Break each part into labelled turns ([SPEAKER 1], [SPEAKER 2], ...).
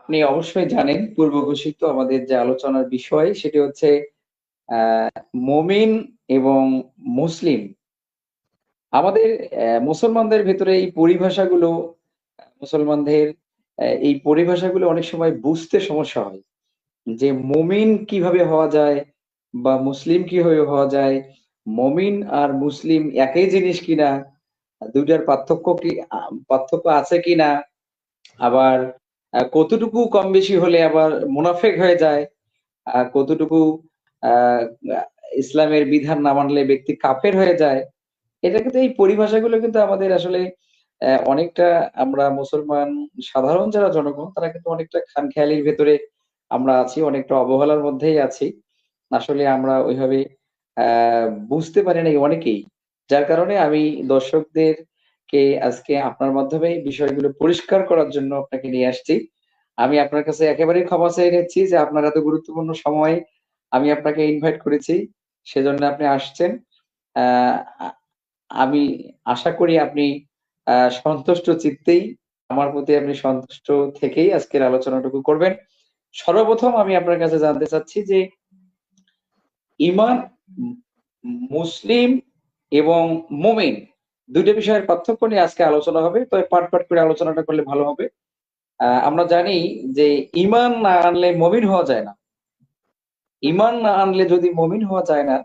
[SPEAKER 1] আপনি অবশ্যই জানেন পূর্ব ঘোষিত আমাদের যে আলোচনার বিষয় সেটি হচ্ছে মুমিন এবং মুসলিম। আমাদের মুসলমানদের ভেতরে এই পরিভাষাগুলো মুসলমানদের এই পরিভাষাগুলো অনেক সময় বুঝতে সমস্যা হয়। যে মুমিন কিভাবে হওয়া যায় বা মুসলিম কিভাবে হওয়া যায়? মুমিন আর মুসলিম একই জিনিস কিনা? ২ টার পার্থক্য কি পার্থক্য আছে কিনা? আবার কতটুকু কম বেশি হলে আবার মুনাফেক হয়ে যায়? কতটুকু আ আ ইসলামের বিধান না মানলে ব্যক্তি কাফের হয়ে যায়? এটা কিন্তু এই পরিভাষাগুলো কিন্তু আমাদের আসলে অনেকটা আমরা মুসলমান সাধারণ যারা জনগণ তারা কিন্তু অনেকটা খামখেয়ালির ভেতরে আমরা আছি, অনেকটা অবহেলার মধ্যেই আছি। আসলে আমরা ওইভাবে আ বুঝতে পারি নাই অনেকেই। যার কারণে আমি দর্শকদেরকে আজকে আপনার মাধ্যমে এই বিষয়গুলো পরিষ্কার করার জন্য আপনাকে নিয়ে আসছি। আমি আপনার কাছে একেবারেই ক্ষমা চেয়ে নিচ্ছি যে আপনার এত গুরুত্বপূর্ণ সময়ে আমি আপনাকে ইনভাইট করেছি। সেজন্য আপনি আসছেন। আ আ আমি আশা করি আপনি সন্তুষ্ট চিত্তেই আমার প্রতি আপনি সন্তুষ্ট থেকেই আজকের আলোচনাটুকু করবেন। সর্বপ্রথম আমি আপনার কাছে জানতে চাচ্ছি যে ঈমান, মু মুসলিম এবং মুমিন ২ টা বিষয়ের পার্থক্য নিয়ে আজকে আলোচনা হবে। তবে পার্ট করে আলোচনাটা করলে ভালো হবে। আমরা জানি যে ঈমান না আনলে মুমিন হওয়া যায় না। ঈমান না আনলে যদি মুমিন হওয়া যায় না,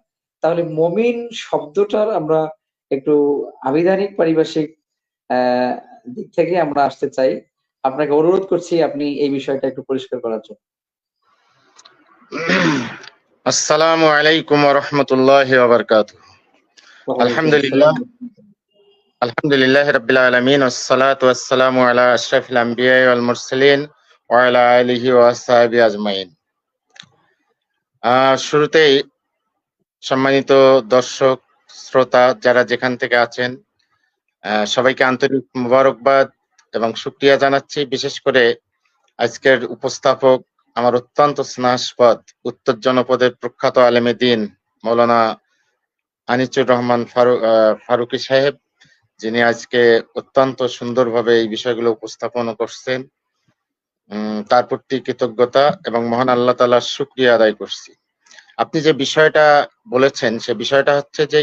[SPEAKER 1] তাহলে মুমিন শব্দটার আমরা একটু আবিধানিক পারিভাষিক অ্যা দিক থেকে আমরা আসতে চাই। আপনাকে অনুরোধ করছি আপনি এই বিষয়টা একটু পরিষ্কার করার জন্য।
[SPEAKER 2] আসসালামু আলাইকুম ওয়া রাহমাতুল্লাহি ওয়া বারাকাতুহু।
[SPEAKER 1] ওয়ালাইকুম
[SPEAKER 2] আলহামদুলিল্লাহ,
[SPEAKER 1] আসসালাম।
[SPEAKER 2] আলহামদুলিল্লাহি রাব্বিল আলামিন ওয়াসসালাতু ওয়াসসালামু আলা আশরাফিল আমবিয়া ওয়াল মুরসালিন ওয়া আলা আলিহি ওয়া আসহাবিহি আজমাইন। শুরুতেই সম্মানিত দর্শক, শ্রোতা যারা যেখান থেকে আছেন, সবাইকে আন্তরিক মোবারকবাদ এবং শুকরিয়া জানাচ্ছি। বিশেষ করে আজকের উপস্থাপক আমার অত্যন্ত স্নেহাস্পদ উত্তর জনপদের প্রখ্যাত আলেমে দ্বীন মাওলানা আনিসুর রহমান ফারুকী সাহেব, যিনি আজকে অত্যন্ত সুন্দরভাবে এই বিষয়গুলো উপস্থাপন করছেন। তার প্রতি কৃতজ্ঞতা এবং মহান আল্লাহ তাআলার শুকরিয়া আদায় করছি। আপনি যে বিষয়টা বলেছেন সে বিষয়টা হচ্ছে যে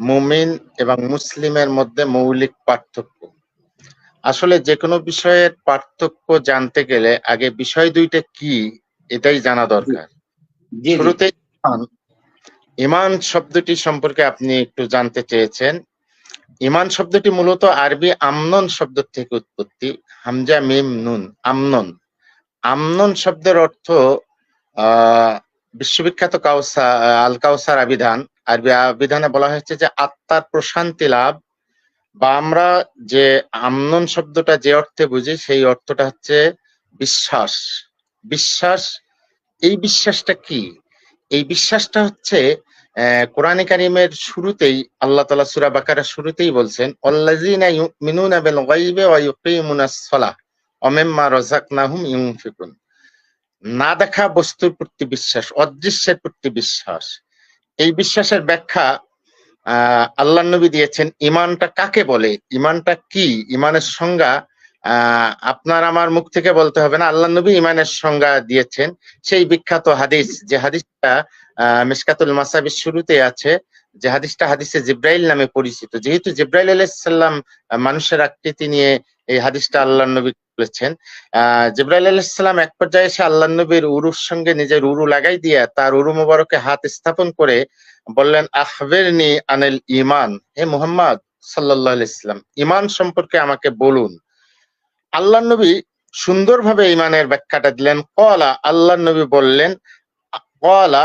[SPEAKER 2] মুমিন এবং মুসলিমের মধ্যে মৌলিক পার্থক্য। আসলে যে কোনো বিষয়ের পার্থক্য জানতে গেলে আগে বিষয় দুইটা কি এটাই জানা দরকার।
[SPEAKER 1] জি, জি।
[SPEAKER 2] শুরুতেই ঈমান শব্দটি সম্পর্কে আপনি একটু জানতে চেয়েছেন। ঈমান শব্দটি মূলত আরবি আমনন শব্দ থেকে উৎপত্তি। হামজা মিম নুন, আমনন। আমনন শব্দের অর্থ বিশ্ববিখ্যাত আল কাউসার আবিধান। আরবি আবিধানে বলা হয়েছে যে আত্মার প্রশান্তি লাভ, বা আমরা যে আমনন শব্দটা যে অর্থে বুঝি সেই অর্থটা হচ্ছে বিশ্বাস। বিশ্বাস, এই বিশ্বাসটা কি? এই বিশ্বাসটা হচ্ছে কোরআনে কারিমের শুরুতেই আল্লাহ তাআলা সূরা বাকারার শুরুতেই বলছেন, আল্লাযীনা ইউমিনুনা বিল গায়বি ওয়া ইউকিমুনাস সালাহ ওয়া মিম্মা রাযাকনাহুম ইউনফিকুন। না দেখা বস্তুর প্রতি বিশ্বাস, অদৃশ্যের প্রতি বিশ্বাস। এই বিশ্বাসের ব্যাখ্যা আল্লাহর নবী দিয়েছেন। ঈমানটা কাকে বলে, ঈমানটা কি, ঈমানের সংজ্ঞা আপনার আমার মুখ থেকে বলতে হবে না, আল্লাহর নবী ঈমানের সংজ্ঞা দিয়েছেন। সেই বিখ্যাত হাদিস, যে হাদিসটা মিশকাতুল মাসাবির শুরুতে আছে, যে হাদিসটা হাদিসে জিব্রাইল নামে পরিচিত। যেহেতু জিব্রাইল আলাইহিস সালাম মানুষের আকৃতি নিয়ে এই হাদিসটা আল্লাহর নবী বলেছেন। জিব্রাইল আলাইহিস সালাম এক পর্যায়ে এসে আল্লাহর নবীর উরুর সঙ্গে নিজের উরু লাগাই দিয়ে তার উরু মোবারকে হাত স্থাপন করে বললেন, আখবিরনি আনিল ঈমান, হে মুহাম্মদ সাল্লাল্লাহু আলাইহি সাল্লাম, ঈমান সম্পর্কে আমাকে বলুন। আল্লাহর নবী সুন্দরভাবে ঈমানের ব্যাখ্যাটা দিলেন। ক্বালা, আল্লাহর নবী বললেন, ক্বালা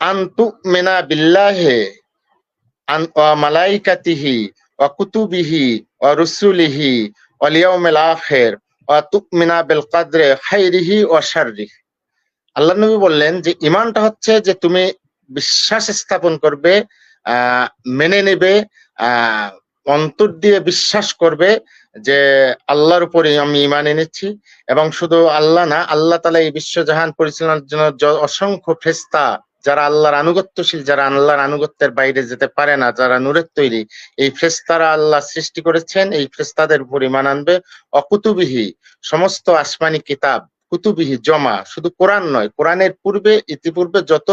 [SPEAKER 2] আন তুমিনা বিল্লাহি ওয়া মালাইকাতিহি ওয়া কুতুবিহি ওয়া রুসুলিহি ওয়াল ইয়াউমিল আখির ওয়া তুমিনা বিল কদরি খাইরিহি ওয়া শাররিহি। আল্লাহর নবী বললেন যে ঈমানটা হচ্ছে যে তুমি বিশ্বাস স্থাপন করবে, মেনে নেবে, অন্তর দিয়ে বিশ্বাস করবে যে আল্লাহর উপরে আমি ঈমান এনেছি, এবং শুধু আল্লাহ না, আল্লাহ তাআলা এই বিশ্বজাহান পরিচালনার জন্য অসংখ্য ফেরেশতা, যারা আল্লাহর আনুগত্যশীল, যারা আল্লাহর আনুগত্যের বাইরে যেতে পারে না, যারা নূরের তৈরি, এই ফেরেশতারা আল্লাহ সৃষ্টি করেছেন, এই ফেরেশতাদের উপর ঈমান আনবে। অকুতুবিহি, সমস্ত আসমানি কিতাব, কুতুবিহি জমা, শুধু কোরআন নয়, কোরআনের ইতিপূর্বে যত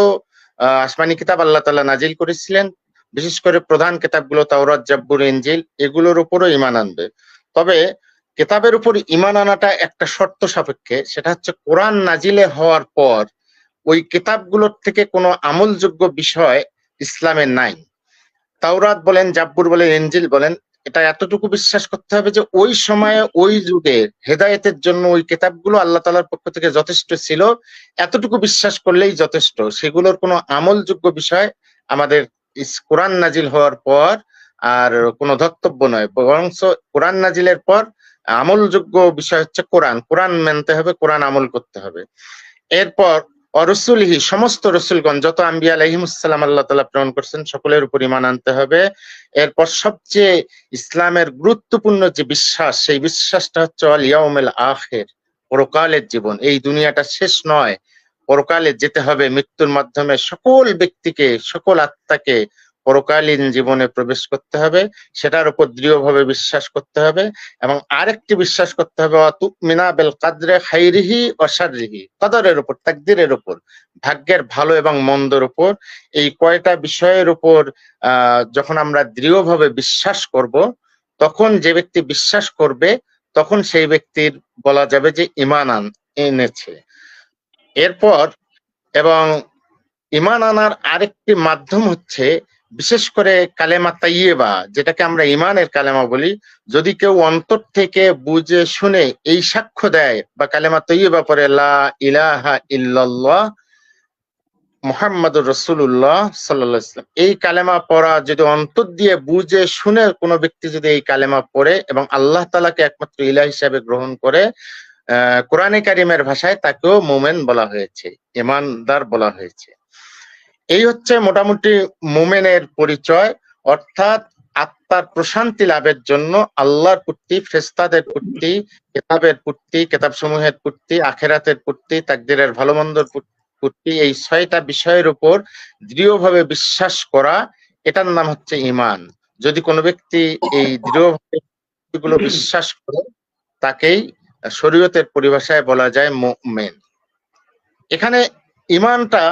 [SPEAKER 2] আসমানি কিতাব আল্লাহ তাআলা নাজিল করেছিলেন, বিশেষ করে প্রধান কিতাবগুলো তাওরাত, জাবুর, ইনজিল, এগুলোর উপরও ঈমান আনবে। তবে কিতাবের উপর ঈমান আনাটা একটা শর্ত সাপেক্ষে, সেটা হচ্ছে কোরআন নাজিলে হওয়ার পর ওই কিতাবগুলোর থেকে কোনো আমলযোগ্য বিষয় ইসলামে নাই। তাওরাত বলেন, জাব্বুর বলেন, ইনজিল বলেন, এটা এতটুকু বিশ্বাস করতে হবে যে ওই সময়ে ওই যুগে হেদায়েতের জন্য ওই কিতাবগুলো আল্লাহ তাআলার পক্ষ থেকে যথেষ্ট ছিল, এতটুকু বিশ্বাস করলেই যথেষ্ট। সেগুলোর কোনো আমলযোগ্য বিষয় আমাদের কোরআন নাজিল হওয়ার পর আর কোনো ধর্তব্য নয়, বরং কোরআন নাজিলের পর আমলযোগ্য বিষয় হচ্ছে কোরআন। কোরআন মানতে হবে, কোরআন আমল করতে হবে। এরপর অরসুলিহি, সমস্ত রসুলগণ, যত আম্বিয়া আলাইহিমুসসালাম আল্লাহ তাআলা প্রেরণ করছেন, সকলের উপর ঈমান আনতে হবে। এরপর সবচেয়ে ইসলামের গুরুত্বপূর্ণ যে বিশ্বাস, সেই বিশ্বাসটা হচ্ছে আল ইয়াউমিল আখির, পরকালের জীবন। এই দুনিয়াটা শেষ নয়, পরকালে যেতে হবে। মৃত্যুর মাধ্যমে সকল ব্যক্তিকে, সকল আত্মাকে পরকালীন জীবনে প্রবেশ করতে হবে, সেটার উপর দৃঢ়ভাবে বিশ্বাস করতে হবে। এবং আরেকটি বিশ্বাস করতে হবে তুমিনা বিল কদরে খাইরিহি ওয়া শাররিহি, কদরের উপর, তাকদীরের উপর, ভাগ্যের ভালো এবং মন্দর উপর। এই কয়টা বিষয়ের উপর যখন আমরা দৃঢ়ভাবে বিশ্বাস করব, তখন যে ব্যক্তি বিশ্বাস করবে, তখন সেই ব্যক্তির বলা যাবে যে ঈমান এনেছে। এরপর এবং ঈমান আনার আরেকটি মাধ্যম হচ্ছে বিশেষ করে কালেমা তাইয়্যিবা, যেটাকে আমরা ঈমানের কালেমা বলি। যদি কেউ অন্তর থেকে বুঝে শুনে এই সাক্ষ্য দেয় বা কালেমা তাইয়্যিবা পড়ে, লা ইলাহা ইল্লাল্লাহ মুহাম্মাদুর রাসূলুল্লাহ সাল্লাল্লাহু আলাইহি ওয়াসাল্লাম, এই কালেমা পড়া যদি অন্তর দিয়ে বুঝে শুনে কোনো ব্যক্তি যদি এই কালেমা পড়ে এবং আল্লাহ তাআলাকে একমাত্র ইলাহ হিসেবে গ্রহণ করে, কোরআনে কারিমের ভাষায় তাকেও মুমিন বলা হয়েছে, ঈমানদার বলা হয়েছে। এই হচ্ছে মোটামুটি মুমিনের পরিচয়, অর্থাৎ আত্মার প্রশান্তি লাভের জন্য আল্লাহর প্রতি, ফেরেশতাদের প্রতি, কিতাবের প্রতি, কিতাবসমূহের প্রতি, আখিরাতের প্রতি, তাকদীরের ভালো মন্দর প্রতি, এই ৬টা বিষয়ের উপর দৃঢ়ভাবে বিশ্বাস করা, এটার নাম হচ্ছে ঈমান। যদি কোনো ব্যক্তি এই দৃঢ়ভাবে এগুলো বিশ্বাস করে, তাকেই শরীয়তের পরিভাষায় বলা যায় মুমিন। এখানে ঈমানটা,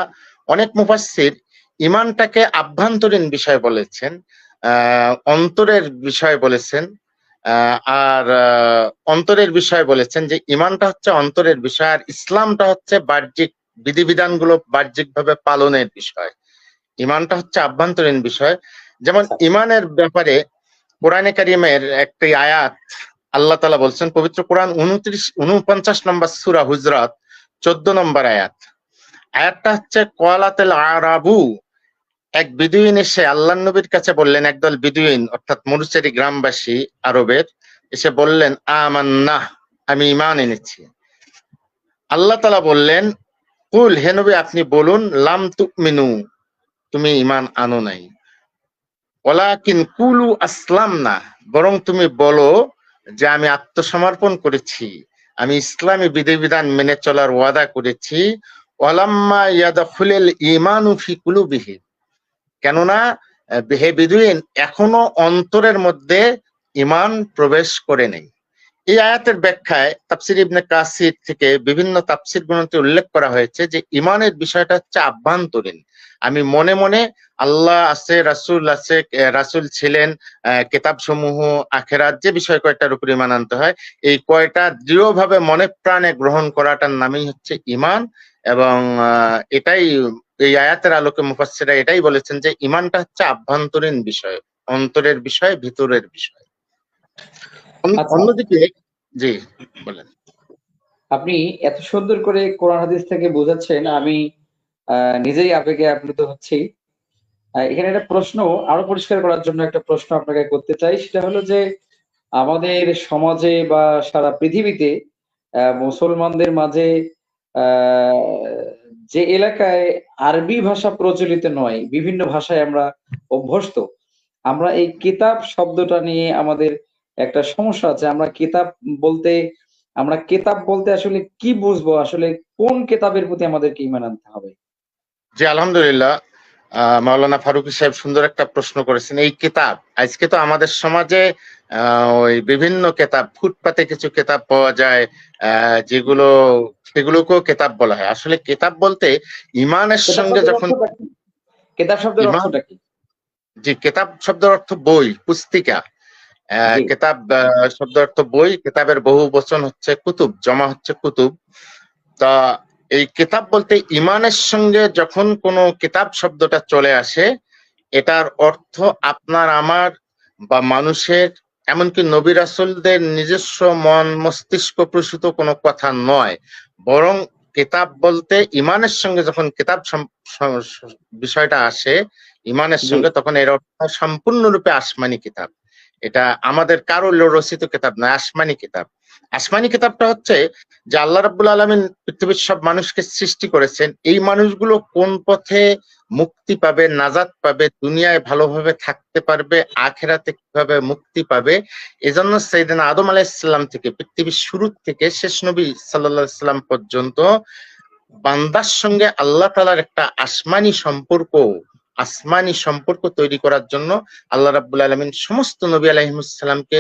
[SPEAKER 2] অনেক মুফাসসির ঈমানটাকে আভ্যন্তরীণ বিষয় বলেছেন, অন্তরের বিষয় বলেছেন, আর অন্তরের বিষয় বলেছেন যে ঈমানটা হচ্ছে অন্তরের বিষয়, আর ইসলামটা হচ্ছে বাহ্যিক বিধিবিধানগুলো বাহ্যিকভাবে পালনের বিষয়। ঈমানটা হচ্ছে আভ্যন্তরীণ বিষয়। যেমন ঈমানের ব্যাপারে কোরআনে কারিমের একটি আয়াত আল্লাহ তাআলা বলছেন, পবিত্র কোরআন 49 নম্বর সূরা হুজরাত 14 নম্বর আয়াত। আয়াতটা হচ্ছে ক্বালাতিল আরাবু, এক বিদুইন এসে আল্লাহর নবীর কাছে বললেন, একদল বিদুইন অর্থাৎ মরুচরি গ্রামবাসী আরবের এসে বললেন, আমান্নাহ, আমি ঈমান এনেছি। আল্লাহ তাআলা বললেন, কুল, হে নবী আপনি বলুন, লাম তুমিনু, তুমি ঈমান আনো নাই, ওয়ালাকিন কুলু আসলামনা, বরং তুমি বলো যে আমি আত্মসমর্পণ করেছি, আমি ইসলামী বিধিবিধান মেনে চলার ওয়াদা করেছি। ওয়ালাম্মা ইয়াদখুলুল ঈমানু ফি কুলুবিহিম, কেননা হে বিদুইন, এখনো অন্তরের মধ্যে ঈমান প্রবেশ করে নেই। এই আয়াতের ব্যাখ্যায় তাফসীর ইবনে কাসির থেকে বিভিন্ন তাফসীর গ্রন্থে উল্লেখ করা হয়েছে যে ঈমানের বিষয়টা হচ্ছে আভ্যন্তরীণ। আমি মনে মনে আল্লাহ আছে, রাসূল আছে, রাসূল ছিলেন, কিতাব সমূহ, আখিরাত, যে বিষয় কয়টার উপর ঈমান আনতে হয়, এই কয়টা দৃঢ়ভাবে মনে প্রাণে গ্রহণ করাটার নামই হচ্ছে ঈমান। এবং এটাই এই আয়াতের আলোকে মুফাসসিররা এটাই বলেছেন যে ঈমানটা হচ্ছে আভ্যন্তরীণ বিষয়, অন্তরের বিষয়, ভিতরের বিষয়। অন্যদিকে জি বলেন।
[SPEAKER 1] আপনি এত সুন্দর করে কোরআন হাদিস থেকে বোঝাচ্ছেন, আমি নিজেই আবেগে আপ্লুত হচ্ছি। এখানে একটা প্রশ্ন আরো পরিষ্কার করার জন্য একটা প্রশ্ন আপনাকে করতে চাই, সেটা হলো যে আমাদের সমাজে বা সারা পৃথিবীতে মুসলমানদের মাঝে যে এলাকায় আরবি ভাষা প্রচলিত নয়, বিভিন্ন ভাষায় আমরা অভ্যস্ত, আমরা এই কিতাব শব্দটা নিয়ে আমাদের একটা সমস্যা আছে। আমরা কিতাব বলতে আসলে কি বুঝবো, আসলে কোন কিতাবের প্রতি আমাদেরকে ঈমান আনতে হবে?
[SPEAKER 2] জি আলহামদুলিল্লাহ, মাওলানা ফারুকী সাহেব সুন্দর একটা প্রশ্ন করেছেন। এই কিতাব, আজকে তো আমাদের সমাজে ওই বিভিন্ন কেতাব, ফুটপাতে কিছু কেতাব পাওয়া যায়, সেগুলোকেও কেতাব বলা হয়। আসলে কেতাব বলতে ইমানের
[SPEAKER 1] কেতাব
[SPEAKER 2] সঙ্গে
[SPEAKER 1] শব্দের
[SPEAKER 2] যখন
[SPEAKER 1] অর্থটা কি? কেতাব শব্দের
[SPEAKER 2] ইমান,
[SPEAKER 1] অর্থটা কি?
[SPEAKER 2] যে কেতাব শব্দের অর্থ বই, পুস্তিকা।
[SPEAKER 1] জি
[SPEAKER 2] কেতাব শব্দের অর্থ বই, কেতাবের বহু বচন হচ্ছে কুতুব, জমা হচ্ছে কুতুব। তা এই কেতাব বলতে ইমানের সঙ্গে যখন কোনো কেতাব শব্দটা চলে আসে, এটার অর্থ আপনার আমার বা মানুষের, এমনকি নবী রাসূলদের নিজস্ব মন মস্তিষ্ক প্রসূত কোনো কথা নয়, বরং কেতাব বলতে ইমানের সঙ্গে যখন কেতাব বিষয়টা আসে ইমানের
[SPEAKER 1] জি
[SPEAKER 2] সঙ্গে, তখন এর অর্থ সম্পূর্ণরূপে আসমানি কিতাব। এটা আমাদের কারো রচিত কিতাব নয়, আসমানি কিতাব। আসমানি কিতাবটা হচ্ছে যে আল্লাহ রাব্বুল আলামিন পৃথিবীর সব মানুষকে সৃষ্টি করেছেন, এই মানুষগুলো কোন পথে মুক্তি পাবে, নাজাত পাবে, দুনিয়ায় ভালোভাবে থাকতে পারবে, আখেরাতে কিভাবে মুক্তি পাবে, এজন্য সাইয়েদনা আদম আলাইহিস সালাম থেকে পৃথিবীর শুরু থেকে শেষ নবী সাল্লাল্লাহু আলাইহি সাল্লাম পর্যন্ত বান্দার সঙ্গে আল্লাহ তাআলার একটা আসমানি সম্পর্ক তৈরি করার জন্য আল্লাহ রাব্বুল আলামিন সমস্ত নবী আলাইহিস সালামকে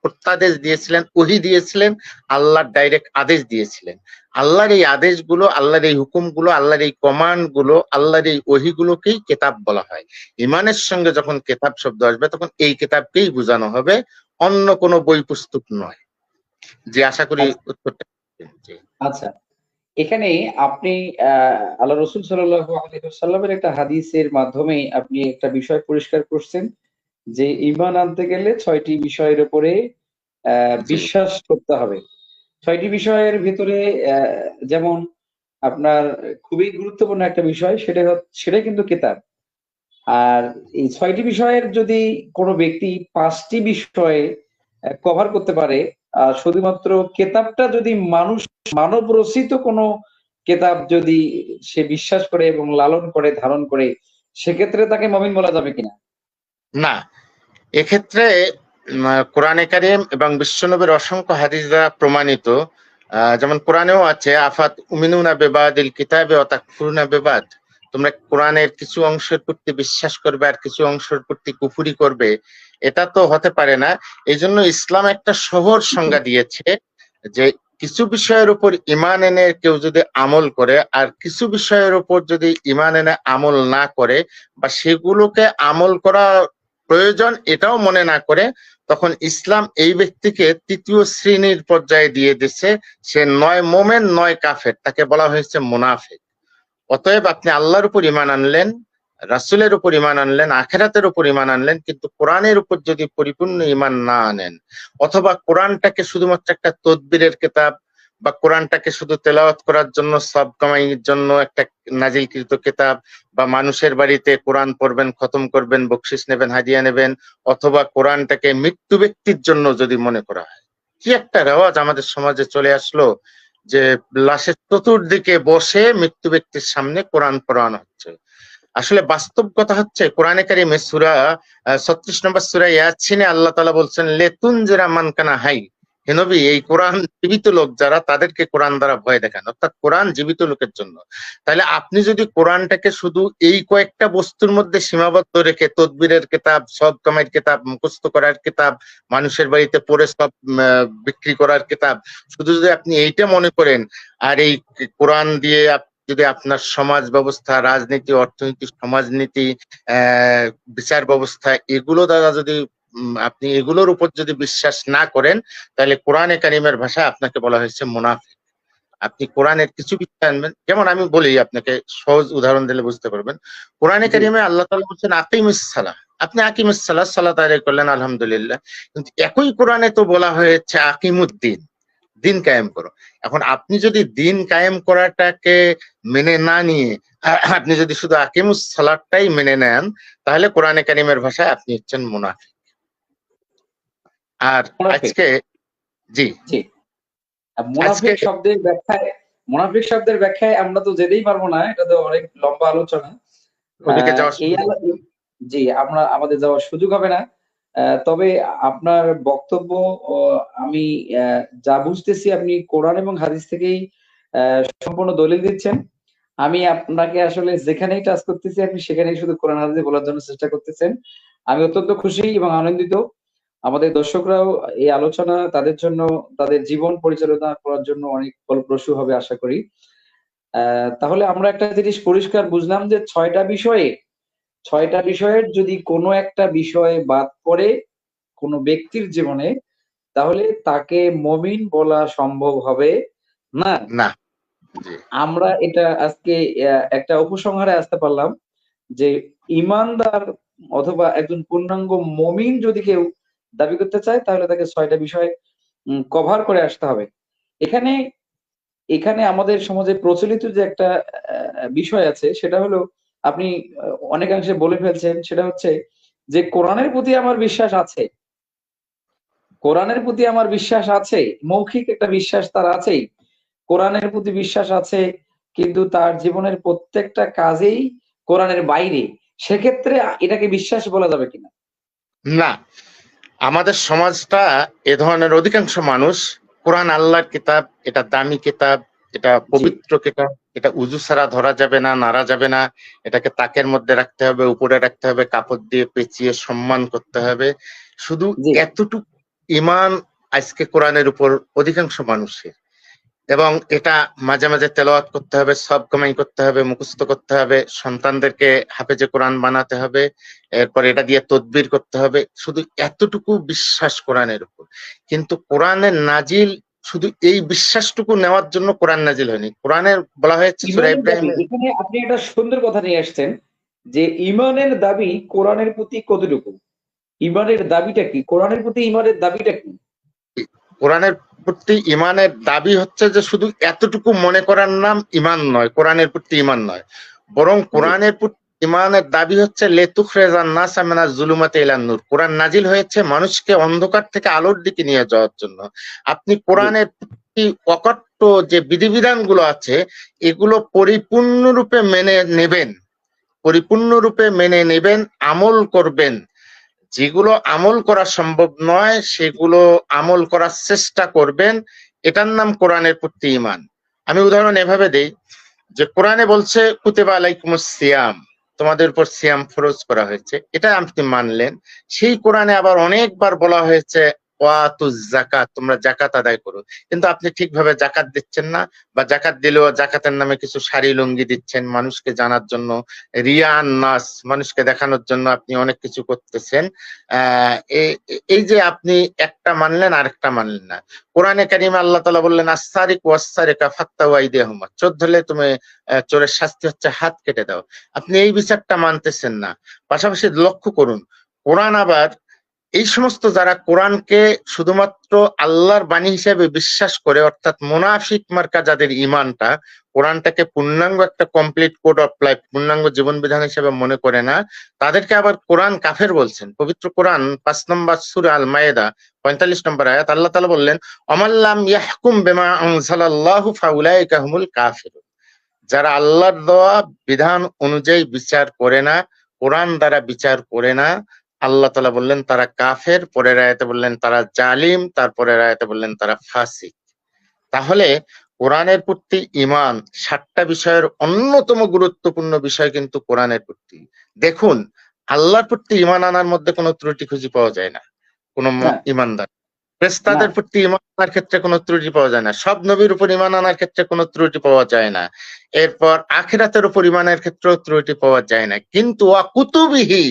[SPEAKER 2] প্রত্যাদেশ দিয়েছিলেন, ওহী দিয়েছিলেন, আল্লাহর ডাইরেক্ট আদেশ দিয়েছিলেন। আল্লাহর এই আদেশগুলো, আল্লাহর এই হুকুমগুলো, আল্লাহর এই কমান্ডগুলো, আল্লাহর এই ওহীগুলোকেই কেতাব বলা হয়। ইমানের সঙ্গে যখন কেতাব শব্দ আসবে তখন এই কেতাবকেই বোঝানো হবে, অন্য কোনো বই পুস্তক নয়। জি, আশা করি
[SPEAKER 1] আচ্ছা
[SPEAKER 2] উত্তরটা। জি
[SPEAKER 1] আচ্ছা। এখানে আপনি আল্লাহ রসুল সাল্লাল্লাহু আলাইহি ওয়াসাল্লামের একটা হাদিসের মাধ্যমে আপনি একটা বিষয় পরিষ্কার করছেন যে ঈমান আনতে গেলে ৬টি বিষয়ের উপরে
[SPEAKER 2] জি
[SPEAKER 1] বিশ্বাস করতে হবে। ৬টি বিষয়ের ভেতরে যেমন আপনার খুবই গুরুত্বপূর্ণ একটা বিষয় সেটাই কিন্তু কেতাব। আর এই ৬টি বিষয়ের যদি কোনো ব্যক্তি ৫টি বিষয়ে কভার করতে পারে, শুধুমাত্র কেতাবটা যদি মানব রচিত কোনো কেতাব যদি সে বিশ্বাস করে এবং লালন করে, ধারণ করে, সেক্ষেত্রে তাকে মুমিন বলা যাবে কিনা?
[SPEAKER 2] না, এক্ষেত্রে কোরআনে কারিম এবং বিশ্বনবীর অসংখ্য হাদিস দ্বারা প্রমাণিত, যেমন কোরআনেও আছে, আফাত উমিনুনা বিবাদিল কিতাবে ওয়া তাকফুরুনা বিবাদ, তোমরা কোরআনের কিছু অংশের প্রতি বিশ্বাস করবে আর কিছু অংশের প্রতি কুফরি করবে। এটা তো হতে পারে না। এই জন্য ইসলাম একটা সহজ সংজ্ঞা দিয়েছে যে কিছু বিষয়ের উপর ঈমান এনে কেউ যদি আমল করে আর কিছু বিষয়ের উপর যদি ঈমান এনে আমল না করে, বা সেগুলোকে আমল করা প্রয়োজন এটাও মনে না করে, তখন ইসলাম এই ব্যক্তিকে তৃতীয় শ্রেণীর পর্যায়ে দিয়ে দিচ্ছে। সে নয় মোমেন নয় কাফের, তাকে বলা হয়েছে মুনাফিক। অতএব আপনি আল্লাহর উপর ঈমান আনলেন, রাসূলের উপর ঈমান আনলেন, আখিরাতের উপর ঈমান আনলেন, কিন্তু কোরআনের উপর যদি পরিপূর্ণ ঈমান না আনেন, অথবা কোরআনটাকে শুধুমাত্র একটা তদবিরের কিতাব, বা কোরআনটাকে শুধু তেলাওয়াত করার জন্য, সব কামাইয়ের জন্য একটা নাজিলকৃত কিতাব, বা মানুষের বাড়িতে কোরআন পড়বেন, খতম করবেন, বকশিস নেবেন, হাদিয়া নেবেন, অথবা কোরআনটাকে মৃত্যু ব্যক্তির জন্য যদি মনে করা হয়। কি একটা রেওয়াজ আমাদের সমাজে চলে আসলো যে লাশের চতুর্দিকে বসে মৃত্যু ব্যক্তির সামনে কোরআন পড়ানো হচ্ছে। আসলে বাস্তব কথা হচ্ছে, কোরআনে কারিমে সূরা ৩৬ নম্বর সূরা ইয়াসিনে আল্লাহ তাআলা বলছেন, লিতুনজিরা মান কানা হাই। হে নবী, এই কোরআন জীবিত লোক যারা, তাদেরকে কোরআন দ্বারা ভয় দেখান, অর্থাৎ কোরআন জীবিত লোকের জন্য। তাহলে আপনি যদি কোরআনটাকে শুধু এই কয়েকটা বস্তুর মধ্যে সীমাবদ্ধ রেখে, তদবিরের কিতাব, সব কামাইয়ের কিতাব, মুখস্থ করার কিতাব, মানুষের বাড়িতে পড়ে সব বিক্রি করার কিতাব, শুধু যদি আপনি এইটা মনে করেন, আর এই কোরআন দিয়ে যদি আপনার সমাজ ব্যবস্থা, রাজনীতি, অর্থনীতি, সমাজনীতি, বিচার ব্যবস্থা, এগুলো দ্বারা যদি আপনি এগুলোর উপর যদি বিশ্বাস না করেন, তাহলে কোরআনে কারিমের ভাষায় আপনাকে বলা হয়েছে মুনাফিক। আপনি কোরআনের কিছু বিষয় আনবেন, যেমন আমি বলি আপনাকে, সহজ উদাহরণ দিলে বুঝতে পারবেন। কোরআনে
[SPEAKER 1] জি
[SPEAKER 2] কারিমে আল্লাহ তাআলা বলছেন আকিমিস সালাহ, আপনি আকিমিস সালাহ, সালাত আদায় করলেন, আলহামদুলিল্লাহ। কিন্তু একই কোরআনে তো বলা হয়েছে আকিমুদ্দিন, দিন কায়েম করো। এখন আপনি যদি দিন কায়েম করাটাকে মেনে না নিয়ে আপনি যদি শুধু আকিমুস সালাতটাই মেনে নেন, তাহলে কোরআনে কারিমের ভাষায় আপনি হচ্ছেন মুনাফিক। আর
[SPEAKER 1] মুনাফিক।
[SPEAKER 2] আজকে, জি,
[SPEAKER 1] জি।
[SPEAKER 2] আজকে
[SPEAKER 1] মুনাফিক শব্দের ব্যাখ্যায় আমরা তো যেতেই পারবো না। এটা তো অনেক লম্বা আলোচনা। আ
[SPEAKER 2] ওদিকে যাওয়ার
[SPEAKER 1] এই
[SPEAKER 2] সুযোগ
[SPEAKER 1] আলো জি, আমাদের যাওয়ার সুযোগ হবে না। তবে আপনার বক্তব্য ও আমি অ্যা যা বুঝতেছি আপনি কোরআন এবং হাদিস থেকেই অ্যা সম্পূর্ণ দলিল দিচ্ছেন। আমি আপনাকে আসলে যেখানেই টাচ করতেছি আপনি সেখানেই শুধু কোরআন হাদিস বলার জন্য চেষ্টা করতেছেন। আমি অত্যন্ত খুশি এবং আনন্দিত। আমাদের দর্শকরাও এই আলোচনা তাদের জন্য, তাদের জীবন পরিচালনা করার জন্য অনেক ফলপ্রসূ হবে আশা করি। তাহলে আমরা একটা জিনিস পরিষ্কার বুঝলাম যে ৬টা বিষয়ের যদি কোনো একটা বিষয় বাদ পড়ে কোনো ব্যক্তির জীবনে, তাহলে তাকে মুমিন বলা সম্ভব হবে না।
[SPEAKER 2] না। জি।
[SPEAKER 1] আমরা এটা আজকে একটা উপসংহারে আসতে পারলাম যে ঈমানদার অথবা একজন পূর্ণাঙ্গ মুমিন যদি কেউ দাবি করতে চায়, তাহলে তাকে ৬টা বিষয় কভার করে আসতে হবে। এখানে এখানে আমাদের সমাজে প্রচলিত যে একটা বিষয় আছে, সেটা হলো আপনি অনেকাংশে বলে ফেলছেন, সেটা হচ্ছে যে কোরআনের প্রতি আমার বিশ্বাস আছে। কোরআনের প্রতি আমার বিশ্বাস আছে। মৌখিক একটা বিশ্বাস তার আছেই। কোরআনের প্রতি বিশ্বাস আছে, কিন্তু তার জীবনের প্রত্যেকটা কাজেই কোরআনের বাইরে। সেক্ষেত্রে এটাকে বিশ্বাস বলা যাবে কিনা?
[SPEAKER 2] না, আমাদের সমাজটা এ ধরনের অধিকাংশ মানুষ কোরআন আল্লাহর কিতাব, এটা দামি কিতাব, এটা
[SPEAKER 1] জি,
[SPEAKER 2] পবিত্র কিতাব, এটা উজু ছাড়া ধরা যাবে না, নাড়া যাবে না, এটাকে তাকের মধ্যে রাখতে হবে, উপরে রাখতে হবে, কাপড় দিয়ে পেঁচিয়ে সম্মান করতে হবে, শুধু
[SPEAKER 1] জি।
[SPEAKER 2] এতটুকু ইমান আজকে কোরআনের উপর অধিকাংশ মানুষের। এবং এটা মাঝে মাঝে তেলাওয়াত করতে হবে, সব কামাই করতে হবে, মুখস্থ করতে হবে, সন্তানদেরকে হাফেজে কোরআন বানাতে হবে, এরপর এটা দিয়ে তদবির করতে হবে, শুধু এতটুকু বিশ্বাস কোরআনের উপর। কিন্তু কোরআনের নাজিল শুধু এই বিশ্বাসটুকু নেওয়ার জন্য কোরআন নাজিল হয়নি। কোরআনের বলা হয়েছে সূরা
[SPEAKER 1] ঈমানের দাবি,
[SPEAKER 2] ইব্রাহিমে,
[SPEAKER 1] এখানে আপনি একটা সুন্দর কথা নিয়ে আসছেন যে ঈমানের দাবি কোরআনের প্রতি কতটুকু? ঈমানের দাবিটা কি? কোরআনের প্রতি ঈমানের দাবিটা কি?
[SPEAKER 2] কোরআনের প্রতি ইমানের দাবি হচ্ছে যে শুধু এতটুকু মনে করার নাম ইমান নয়, কোরআনের প্রতি ইমান নয়, বরং
[SPEAKER 1] জি,
[SPEAKER 2] কোরআনের প্রতি ইমানের দাবি হচ্ছে লেতুখরেজান নাসা মিনাজ জুলুমাতি ইলান নূর। কোরআন নাজিল হয়েছে মানুষকে অন্ধকার থেকে আলোর দিকে নিয়ে যাওয়ার জন্য। আপনি
[SPEAKER 1] জি।
[SPEAKER 2] কোরআনের প্রতি অকট্ট যে বিধিবিধানগুলো আছে এগুলো পরিপূর্ণরূপে মেনে নেবেন, পরিপূর্ণরূপে মেনে নেবেন, আমল করবেন। যেগুলো আমল করা সম্ভব নয় সেগুলো আমল করার চেষ্টা করবেন, এটার নাম কোরআনের প্রতি ঈমান। আমি উদাহরণ এভাবে দেই যে কোরআনে বলছে কুতিবা আলাইকুমুস সিয়াম, তোমাদের উপর সিয়াম ফরজ করা হয়েছে, এটা আপনি মানলেন। সেই কোরআনে আবার অনেকবার বলা হয়েছে ওয়াতুজ যাকাত, তোমরা যাকাত আদায় করো, কিন্তু আপনি ঠিকভাবে যাকাত দিচ্ছেন না, বা যাকাত দিলেও যাকাতের নামে কিছু শাড়ি লুঙ্গি দিচ্ছেন মানুষকে জানার জন্য, রিয়ান নাস, মানুষকে দেখানোর জন্য আপনি অনেক কিছু করতেছেন। এই যে আপনি একটা মানলেন আরেকটা মানলেন না। কোরআনে কারিমে আল্লাহ তাআলা বললেন আস-সারিক ওয়াস-সারিকা ফাক্তাউ আইদিয়াহুমা, চোর ধরলে তুমি চোরের শাস্তি হচ্ছে হাত কেটে দাও। আপনি এই বিচারটা মানতেছেন না। পাশাপাশি লক্ষ্য করুন, কোরআন আবার এই সমস্ত যারা কোরআনকে শুধুমাত্র আল্লাহর বাণী হিসেবে বিশ্বাস করে, অর্থাৎ মুনাফিক মার্কা যাদের ইমানটা, কোরআনটাকে পূর্ণাঙ্গ একটা কমপ্লিট কোড অফ লাইফ, পূর্ণাঙ্গ জীবন বিধান হিসেবে মনে করে না, তাদেরকে আবার কোরআন কাফের বলছেন। পবিত্র কোরআন ৫ নম্বর সূরা আল মায়েদা ৪৫ নম্বর আয়াত আল্লাহ তাআলা বললেন অমাল্লাম ইয়াহকুম বিমা আনজালাল্লাহু ফাউলাইকা হুমুল কাফিরুন, যারা আল্লাহর দেওয়া বিধান অনুযায়ী বিচার করে না, কোরআন দ্বারা বিচার করে না, আল্লাহ তাআলা বললেন তারা কাফের, পরের আয়াতে বললেন তারা জালিম, তারপরের আয়াতে বললেন তারা ফাসিক। তাহলে কোরআনের প্রতি ঈমান ৭টা বিষয়ের অন্যতম গুরুত্বপূর্ণ বিষয় কিন্তু কোরআনের প্রতি। দেখুন, আল্লাহর প্রতি ঈমান আনার মধ্যে কোনো ত্রুটি খুঁজে পাওয়া যায় না কোন
[SPEAKER 1] না,
[SPEAKER 2] ঈমানদার।
[SPEAKER 1] না।
[SPEAKER 2] ফেরেশতাদের প্রতি ঈমান আনার ক্ষেত্রে কোনো ত্রুটি পাওয়া যায় না, সব নবীর উপর ঈমান আনার ক্ষেত্রে কোনো ত্রুটি পাওয়া যায় না, এরপর আখিরাতের উপর ঈমানের ক্ষেত্রেও ত্রুটি পাওয়া যায় না। কিন্তু ওয়া কুতুবিহি,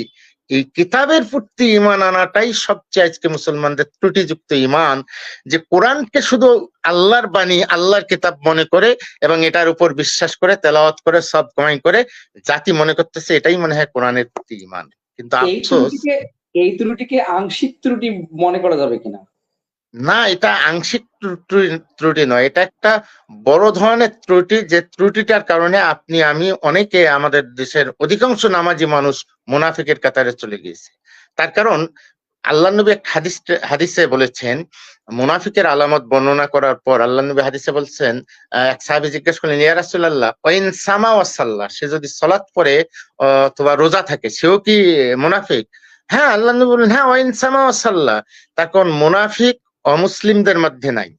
[SPEAKER 2] এই কিতাবের প্রতি ঈমান আনাটাই সবচেয়ে আজকে মুসলমানদের ত্রুটিযুক্ত ঈমান, যে কোরআনকে শুধু আল্লাহর বাণী, আল্লাহর কিতাব মনে করে এবং এটার উপর বিশ্বাস করে, তেলাওয়াত করে, সব কামাই করে, জাতি মনে করতেছে এটাই মনে হয় কোরআনের প্রতি ঈমান। কিন্তু
[SPEAKER 1] এই
[SPEAKER 2] আফসোস,
[SPEAKER 1] ত্রুটিকে এই ত্রুটিকে আংশিক ত্রুটি মনে করা যাবে কিনা?
[SPEAKER 2] না, এটা আংশিক ত্রুটি নয়, এটা একটা বড় ধরনের ত্রুটি, যে ত্রুটিটার কারণে আপনি আমি অনেকে, আমাদের দেশের অধিকাংশ নামাজি মানুষ মুনাফিকের কাতারে চলে গিয়েছে। তার কারণ আল্লাহ নবী এক হাদিসে বলেছেন, মুনাফিকের আলামত বর্ণনা করার পর আল্লাহ নবী হাদিসে বলছেন, এক সাহাবী জিজ্ঞেস করলেন ইয়া রাসূলুল্লাহ ওয়াইন সামা ওয়া সাল্লাহ, সে যদি সালাত পড়ে অথবা রোজা থাকে সেও কি মুনাফিক? হ্যাঁ, আল্লাহ নবী বললেন হ্যাঁ, ওয়াইন সামা ওয়া সাল্লাহ। তখন মুনাফিক অমুসলিমদের মধ্যে নাই,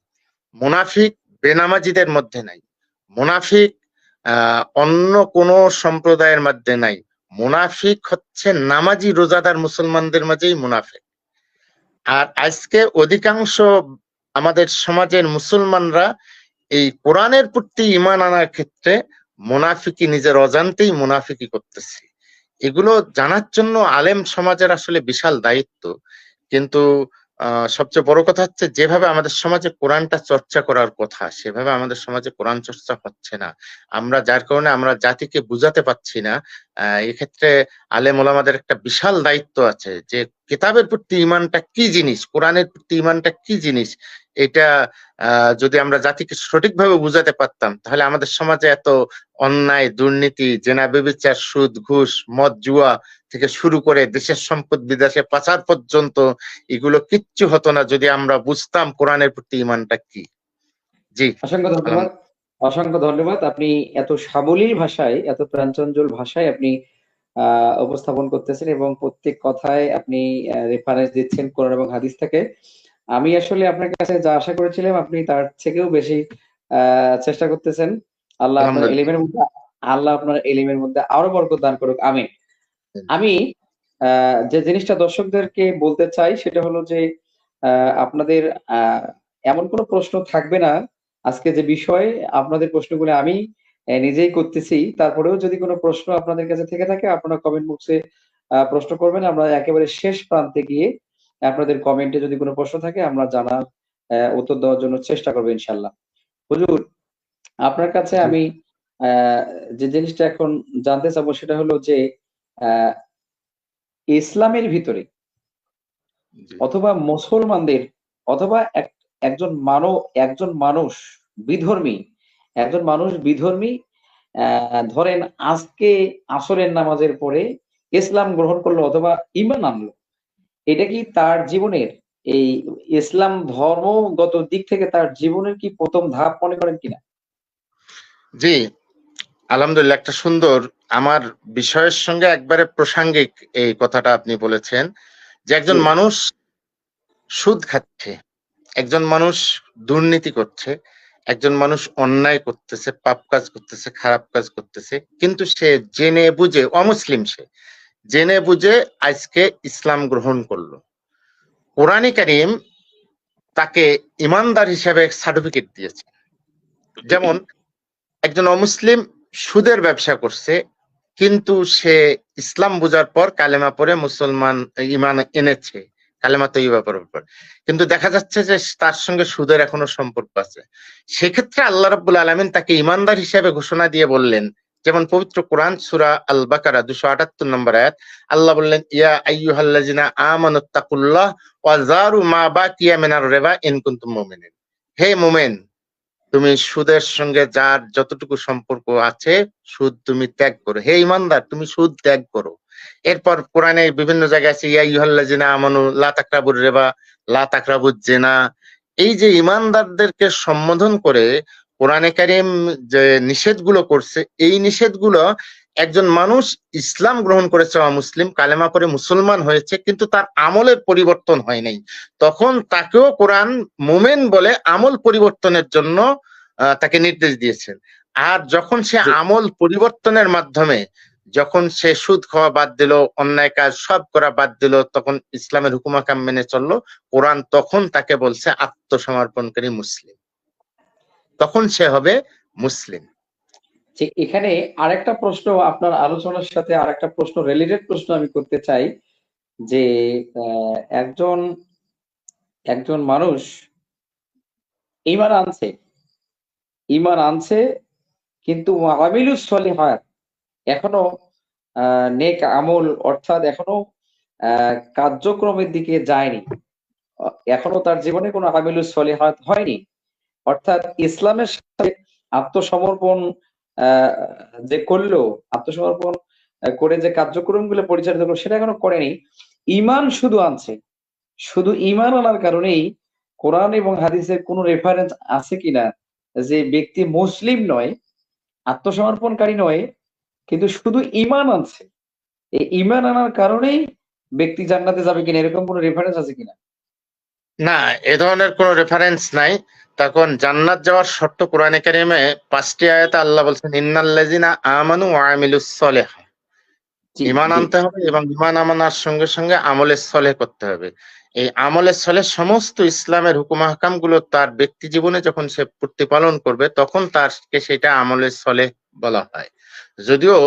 [SPEAKER 2] মুনাফিক বেনামাজিদের মধ্যে নাই, মুনাফিক অন্য কোন সম্প্রদায়ের মধ্যে নাই, মুনাফিক হচ্ছে নামাজি রোজাদার মুসলমানদের মাঝেই মুনাফিক। আর আজকে অধিকাংশ আমাদের সমাজের মুসলমানরা এই কোরআনের প্রতি ঈমান আনার ক্ষেত্রে মুনাফিকি, নিজের অজান্তেই মুনাফিকি করতেছে। এগুলো জানার জন্য আলেম সমাজের আসলে বিশাল দায়িত্ব। কিন্তু সবচেয়ে বড় কথা হচ্ছে, যেভাবে আমাদের সমাজে কোরআনটা চর্চা করার কথা, সেভাবে আমাদের সমাজে কোরআন চর্চা হচ্ছে না। আমরা যার কারণে আমরা জাতিকে বুঝাতে পারছি না। এক্ষেত্রে আলেম ওলামাদের একটা বিশাল দায়িত্ব আছে যে কিতাবের প্রতি ঈমানটা কি জিনিস, কোরআনের প্রতি ঈমানটা কি জিনিস, এটা যদি আমরা জাতিকে সঠিকভাবে বুঝাতে পারতাম, তাহলে আমাদের সমাজে এত অন্যায়, দুর্নীতি, জেনা, ব্যভিচার, সুদ, ঘুষ, মদ, জুয়া থেকে শুরু করে দেশের সম্পদ বিদেশে পাচার পর্যন্ত এগুলো কিচ্ছু হতো না যদি আমরা বুঝতাম কোরআনের প্রতি ঈমানটা কি। জি,
[SPEAKER 1] অসংখ্য ধন্যবাদ, অসংখ্য ধন্যবাদ। আপনি এত সাবলীল ভাষায়, এত প্রাণচঞ্চল ভাষায় আপনি উপস্থাপন করতেছেন এবং প্রত্যেক কথায় আপনি রেফারেন্স দিচ্ছেন কোরআন এবং হাদিস থেকে। আমি আসলে আপনার কাছে যা আশা করেছিলাম আপনি তার থেকেও বেশি চেষ্টা করতেছেন। আল্লাহ আপনার এলিমের মধ্যে, আল্লাহ আপনার এলিমের মধ্যে আরো বরকত দান করুক, আমিন। আমি যে জিনিসটা দর্শকদেরকে বলতে চাই সেটা হলো যে আপনাদের এমন কোনো প্রশ্ন থাকবে না আজকে যে বিষয়, আপনাদের প্রশ্নগুলো আমি নিজেই করতেছি। তারপরেও যদি কোনো প্রশ্ন আপনাদের কাছে থেকে থাকে আপনারা কমেন্ট বক্সে প্রশ্ন করবেন। আমরা একেবারে শেষ প্রান্তে গিয়ে আপনাদের কমেন্টে যদি কোনো প্রশ্ন থাকে আমরা জানার উত্তর দেওয়ার জন্য চেষ্টা করবো ইনশাল্লাহ। হুজুর, আপনার কাছে আমি যে জিনিসটা এখন জানতে চাবো সেটা হলো যে ইসলামের ভিতরে অথবা মুসলমানদের অথবা একজন মানুষ বিধর্মী, ধরেন আজকে আসরের নামাজের পরে ইসলাম গ্রহণ করলো অথবা ঈমান আনলো, এটা কি তার জীবনের এই ইসলাম ধর্মগত দিক থেকে তার জীবনের কি প্রথম ধাপ মনে করেন কিনা?
[SPEAKER 2] জি, আলহামদুলিল্লাহ, একটা সুন্দর, আমার বিষয়ের সঙ্গে একবারে প্রাসঙ্গিক এই কথাটা আপনি বলেছেন যে একজন মানুষ সুদ খাচ্ছে, একজন মানুষ দুর্নীতি করছে, একজন মানুষ অন্যায় করতেছে, পাপ কাজ করতেছে, খারাপ কাজ করতেছে, কিন্তু সে জেনে বুঝে, অমুসলিম, সে জেনে বুঝে আজকে ইসলাম গ্রহণ করলো। কোরআনে কারীম তাকে ইমানদার হিসেবে সার্টিফিকেট দিয়েছে। যেমন একজন অমুসলিম সুদের ব্যবসা করছে, কিন্তু সে ইসলাম বোঝার পর কালেমা পড়ে মুসলমান ঈমান এনেছে, কালেমা তৈয়বা পড়ার পর, কিন্তু দেখা যাচ্ছে যে তার সঙ্গে সুদের এখনো সম্পর্ক আছে। সেক্ষেত্রে আল্লাহ রাব্বুল আলামিন তাকে ঈমানদার হিসেবে ঘোষণা দিয়ে বললেন, যেমন পবিত্র কোরআন সূরা আল বাকারা 278 নম্বর আয়াত, আল্লাহ বললেন, ইয়া আইয়ুহাল্লাযিনা আমানুত্তাকুল্লাহ ওয়া যারু মা বাকিয়া মিনার রিবা ইন কুনতুম মুমিনিন। হে মুমিন, তুমি সুদের সঙ্গে যার যতটুকু সম্পর্ক আছে সুদ তুমি ত্যাগ করো। হে ইমানদার, তুমি সুদ ত্যাগ করো। এরপর কোরআনে বিভিন্ন জায়গায় আছে, ইয়া আইয়ুহাল্লাযিনা আমানু লা তাকরাবুর রিবা লা তাকরাবুজ জিনা। এই যে ইমানদারদেরকে সম্বোধন করে কোরআনে কারীম যে নিষেধগুলো করছে, এই নিষেধগুলো একজন মানুষ ইসলাম গ্রহণ করেছে, মুসলিম কালেমা পড়ে মুসলমান হয়েছে, কিন্তু তার আমলের পরিবর্তন হয় নাই, তখন তাকেও কোরআন মুমিন বলে আমল পরিবর্তনের জন্য তাকে নির্দেশ দিয়েছেন। আর যখন সে আমল পরিবর্তনের মাধ্যমে, যখন সে সুদ খাওয়া বাদ দিল, অন্যায় কাজ সব করা বাদ দিল, তখন ইসলামের হুকুম আহকাম মেনে চললো, কোরআন তখন তাকে বলছে আত্মসমর্পণকারী মুসলিম, তখন সে হবে মুসলিম।
[SPEAKER 1] এখানে আরেকটা প্রশ্ন, আপনার আলোচনার সাথে আরেকটা প্রশ্ন, রিলেটেড প্রশ্ন আমি করতে চাই যে একজন একজন মানুষ ঈমান আনছে কিন্তু আমিলুস সলিহাত, এখনো নেক আমল অর্থাৎ এখনো কার্যক্রমের দিকে যায়নি, এখনো তার জীবনে কোনো আমিলুস সলিহাত হয়নি, অর্থাৎ ইসলামের সাথে আত্মসমর্পণ যে করলো, আত্মসমর্পণ করে যে কার্যক্রমগুলো পরিচালিত করলো সেটা এখনো করেনি, ঈমান শুধু আনছে। শুধু ঈমান আনার কারণেই কোরআন এবং হাদিসের কোন রেফারেন্স আছে কিনা যে ব্যক্তি মুসলিম নয়, আত্মসমর্পণকারী নয়, কিন্তু শুধু ঈমান আনছে, এই ঈমান আনার কারণেই ব্যক্তি জান্নাতে যাবে কিনা, এরকম কোন রেফারেন্স আছে কিনা?
[SPEAKER 2] না, এ ধরনের কোন রেফারেন্স নাই। তখন জান্নাত যাওয়ার শর্ত কোরআনে কারিমে 5টি আয়াতে আল্লাহ বলছেন, ইন্নাল্লাযিনা আমানু ওয়া আমিলুস সলিহাত, ঈমান আনতে হবে এবং ঈমান আনার সঙ্গে সঙ্গে আমলে সলেহ করতে হবে। এই আমলের ছলে সমস্ত ইসলামের হুকুম আহকাম গুলো তার ব্যক্তি জীবনে যখন সে প্রতিপালন করবে তখন তারকে সেটা আমলের ছলে বলা হয়। যদিও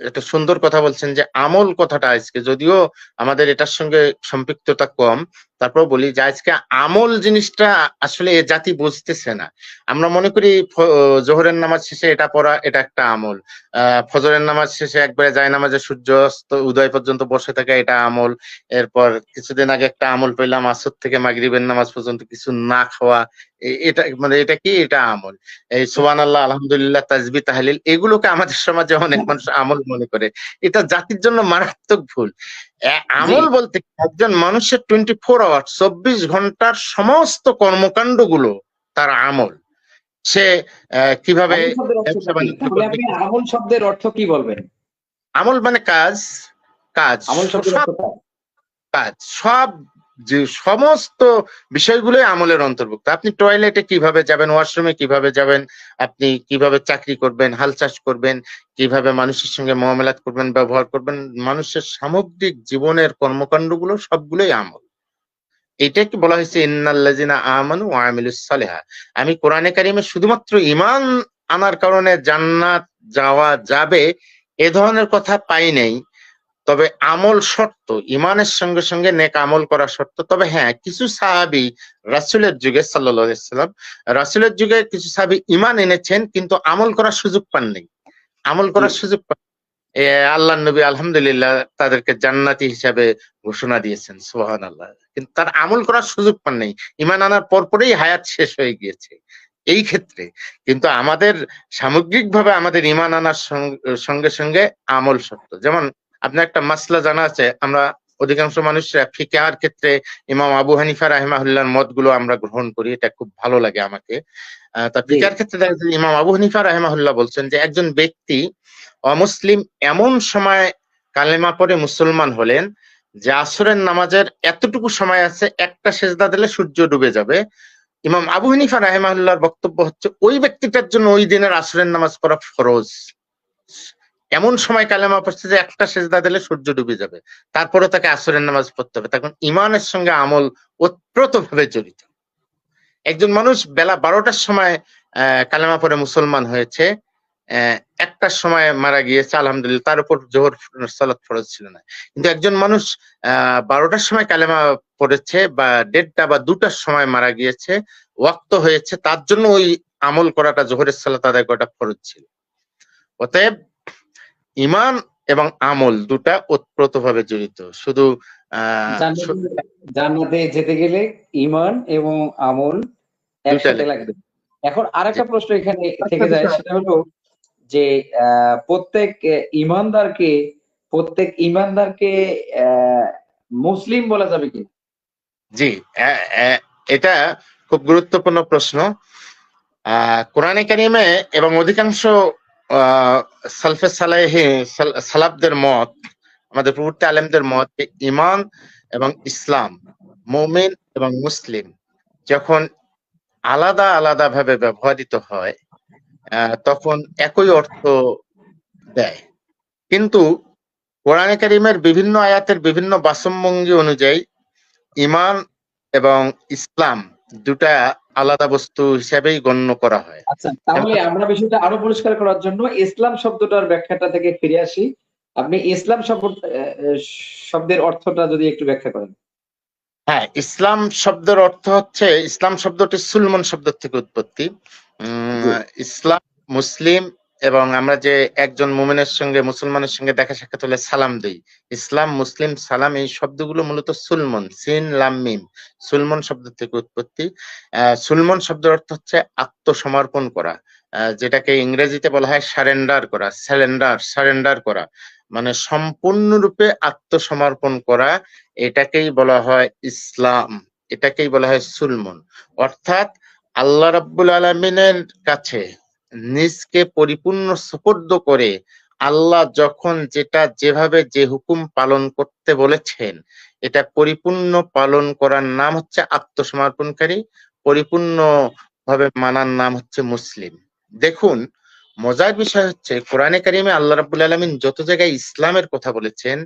[SPEAKER 2] একটা সুন্দর কথা বলছেন যে আমল কথাটা আজকে যদিও আমাদের এটার সঙ্গে সম্পৃক্ততা কম, তারপর বলি যে আজকে আমল জিনিসটা আসলে এ জাতি বুঝতেছে না। আমরা মনে করি জোহরের নামাজ শেষে এটা পড়া এটা একটা আমল, ফজরের নামাজ শেষে একবারে যায় নামাজে সূর্য অস্ত উদয় পর্যন্ত বসে থাকা এটা আমল, এরপর কিছুদিন আগে একটা আমল পেলাম আসর থেকে মাগরিবের নামাজ পর্যন্ত কিছু না খাওয়া, এটা মানে এটা কি এটা আমল। এই সুবহানাল্লাহ আলহামদুলিল্লাহ তাসবিহ তাহলিল এগুলোকে আমাদের সমাজে অনেক মানুষ আমল মনে করে, এটা জাতির জন্য মারাত্মক ভুল।
[SPEAKER 1] জি,
[SPEAKER 2] আমল বলতে একজন মানুষের 24 আওয়ার 24 ঘন্টার সমস্ত কর্মকাণ্ড গুলো তার আমল। সে কিভাবে
[SPEAKER 1] আমল শব্দের অর্থটা
[SPEAKER 2] ব্যবসা
[SPEAKER 1] কি?
[SPEAKER 2] বাণিজ্য
[SPEAKER 1] তাহলে
[SPEAKER 2] করবে,
[SPEAKER 1] আপনি আমল শব্দের অর্থ কি বলবেন?
[SPEAKER 2] আমল মানে কাজ, কাজ
[SPEAKER 1] আমল শব্দের
[SPEAKER 2] সব
[SPEAKER 1] অর্থটা
[SPEAKER 2] কাজ সব যে সমস্ত বিষয়গুলোই আমলের অন্তর্ভুক্ত। আপনি টয়লেটে কিভাবে যাবেন, ওয়াশরুমে কিভাবে যাবেন, আপনি কিভাবে চাকরি করবেন, হাল চাষ করবেন, কিভাবে মানুষের সঙ্গে মুআমালাত করবেন, ব্যবহার করবেন, মানুষের সামগ্রিক জীবনের কর্মকাণ্ডগুলো সবগুলোই আমল। এটাকে বলা হয়েছে ইন্নাল্লাযিনা আমানু ওয়া আমিলুস সালিহাত। আমি কোরআনে কারিমে শুধুমাত্র ঈমান আনার কারণে জান্নাত যাওয়া যাবে এ ধরনের কথা পাই নাই। তবে আমল শর্ত, ঈমানের সঙ্গে সঙ্গে নেক আমল করা শর্ত। তবে হ্যাঁ, কিছু সাহাবী রাসূলের যুগে সাল্লাল্লাহু আলাইহি ওয়াসাল্লাম, রাসূলের যুগে কিছু সাহাবী ঈমান এনেছেন কিন্তু আমল করার সুযোগ পাননি। আমল
[SPEAKER 1] জি,
[SPEAKER 2] করার সুযোগ আল্লাহর নবী আলহামদুলিল্লাহ তাদেরকে জান্নাতি হিসাবে ঘোষণা দিয়েছেন, সুবহানাল্লাহ। কিন্তু তার আমল করার সুযোগ পান নাই, ঈমান আনার পরপরই হায়াত শেষ হয়ে গিয়েছে এই ক্ষেত্রে। কিন্তু আমাদের সামগ্রিকভাবে আমাদের ঈমান আনার সঙ্গে সঙ্গে আমল শর্ত। যেমন আপনার একটা মাসলা জানা আছে, আমরা অধিকাংশ মানুষরা ফিকহের ক্ষেত্রে ইমাম আবু হানিফা রাহিমাহুল্লাহর মতগুলো আমরা গ্রহণ করি, এটা খুব ভালো লাগে আমাকে। তা
[SPEAKER 1] জি,
[SPEAKER 2] ফিকহের ক্ষেত্রে দেখা যায় ইমাম আবু হানিফা রাহিমাহুল্লাহ বলছেন যে একজন ব্যক্তি অমুসলিম এমন সময় কালেমা পড়ে মুসলমান হলেন যে আসরের নামাজের এতটুকু সময় আছে, একটা সেজদা দিলে সূর্য ডুবে যাবে। ইমাম আবু হানিফা রাহিমাহুল্লাহর বক্তব্য হচ্ছে ওই ব্যক্তিটার জন্য ওই দিনের আসরের নামাজ পড়া ফরজ। এমন সময় কালেমা পড়ছে যে একটা সেজদা দিলে সূর্য ডুবে যাবে, তারপরে তাকে আসরের নামাজ পড়তে হবে। তখন ইমানের সঙ্গে আমল ওতপ্রোতভাবে জড়িত। একজন মানুষ বেলা 12টার সময় কালেমা পড়ে মুসলমান হয়েছে, একটার সময় মারা গিয়েছে, আলহামদুলিল্লাহ, তার উপর জোহর সালাত ফরজ ছিল না। কিন্তু একজন মানুষ 12টার সময় কালেমা পড়েছে বা 1:30 বা 2টার সময় মারা গিয়েছে, ওয়াক্ত হয়েছে, তার জন্য ওই আমল করাটা, জোহরের সালাত আদায় করাটা ফরজ ছিল। অতএব ঈমান এবং আমল দুটা ওতপ্রোতভাবে জড়িত। শুধু
[SPEAKER 1] জান্নাতে জান্নাতে যেতে গেলে ঈমান এবং আমল
[SPEAKER 2] দুইটা
[SPEAKER 1] একসাথে
[SPEAKER 2] লেগে
[SPEAKER 1] লাগবে। এখন
[SPEAKER 2] জি।
[SPEAKER 1] আরেকটা প্রশ্ন এখানে
[SPEAKER 2] আচ্ছা,
[SPEAKER 1] থেকে যায়,
[SPEAKER 2] বিষয়
[SPEAKER 1] সেটা হলো যে প্রত্যেক ঈমানদারকে প্রত্যেক ঈমানদারকে মুসলিম বলা যাবে কি?
[SPEAKER 2] জি, এটা খুব গুরুত্বপূর্ণ প্রশ্ন। কোরআনে কারিমে এবং অধিকাংশ সালফে সালাফদের মত, আমাদের পূর্ববর্তী আলেমদের মত, যে ঈমান এবং ইসলাম, মুমিন এবং মুসলিম যখন আলাদা আলাদা ভাবে ব্যবহৃত হয় তখন একই অর্থ দেয়। কিন্তু কোরআনে কারিমের বিভিন্ন আয়াতের বিভিন্ন বাচনভঙ্গি অনুযায়ী ঈমান এবং ইসলাম দুটা আলাদা বস্তু হিসেবেই গণ্য করা হয়।
[SPEAKER 1] আচ্ছা, তাহলে আমরা বিষয়টা আরো পরিষ্কার করার জন্য ইসলাম শব্দটার ব্যাখ্যাটা থেকে ফিরে আসি। আপনি ইসলাম শব্দের অর্থটা যদি একটু ব্যাখ্যা করেন।
[SPEAKER 2] হ্যাঁ, ইসলাম শব্দের অর্থ হচ্ছে, ইসলাম শব্দটি সুলমান শব্দ থেকে উৎপত্তি।
[SPEAKER 1] জি,
[SPEAKER 2] ইসলাম, মুসলিম, এবং আমরা যে একজন মুমিনের সঙ্গে মুসলমানের সঙ্গে দেখা সাক্ষাৎ হলে সালাম দেই, ইসলাম, মুসলিম, সালাম, এই শব্দগুলো মূলত সুলমন, সিন লাম মিম, সুলমন শব্দ থেকে উৎপত্তি। সুলমন শব্দের অর্থ হচ্ছে আত্মসমর্পণ করা, যেটাকে ইংরেজিতে বলা হয় সারেন্ডার করা, সারেন্ডার করা, মানে সম্পূর্ণরূপে আত্মসমর্পণ করা। এটাকেই বলা হয় ইসলাম, এটাকেই বলা হয় সুলমন। অর্থাৎ আল্লাহ রাব্বুল আলামিনের কাছে নিজকে পরিপূর্ণ সুপুর্দ করে আল্লাহ যখন যেটা যেভাবে যে হুকুম পালন করতে বলেছেন এটা পরিপূর্ণ পালন করার নাম হচ্ছে আত্মসমর্পণকারী, পরিপূর্ণ ভাবে মানার নাম হচ্ছে মুসলিম। দেখুন, মজার বিষয় হচ্ছে কোরআনে কারিমে আল্লাহ রাব্বুল আলামিন যত জায়গায় ইসলামের কথা বলেছেন,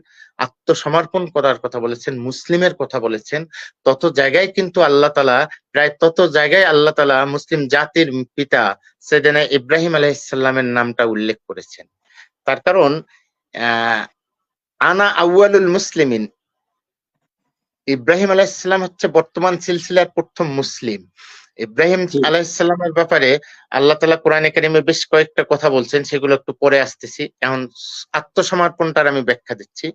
[SPEAKER 2] আত্মসমর্পণ করার কথা বলেছেন, মুসলিমের কথা বলেছেন, তত জায়গায় কিন্তু আল্লাহ তাআলা প্রায় তত জায়গায় আল্লাহ তাআলা মুসলিম জাতির পিতা সাইয়েদনা ইব্রাহিম আলাইহিস সালামের নামটা উল্লেখ করেছেন। তার কারণ আনা আউয়ালুল মুসলিমিন, ইব্রাহিম আলাইহিস সালাম হচ্ছে বর্তমান সিলসিলার প্রথম মুসলিম। ইব্রাহিম
[SPEAKER 1] জি
[SPEAKER 2] আলাইহিস সালামের ব্যাপারে আল্লাহ তাআলা কোরআনে কারিমে বেশ কয়েকটা কথা বলছেন, সেগুলো একটু পরে আসতেছি। এখন আত্মসমর্পণটার আমি ব্যাখ্যা দিচ্ছি।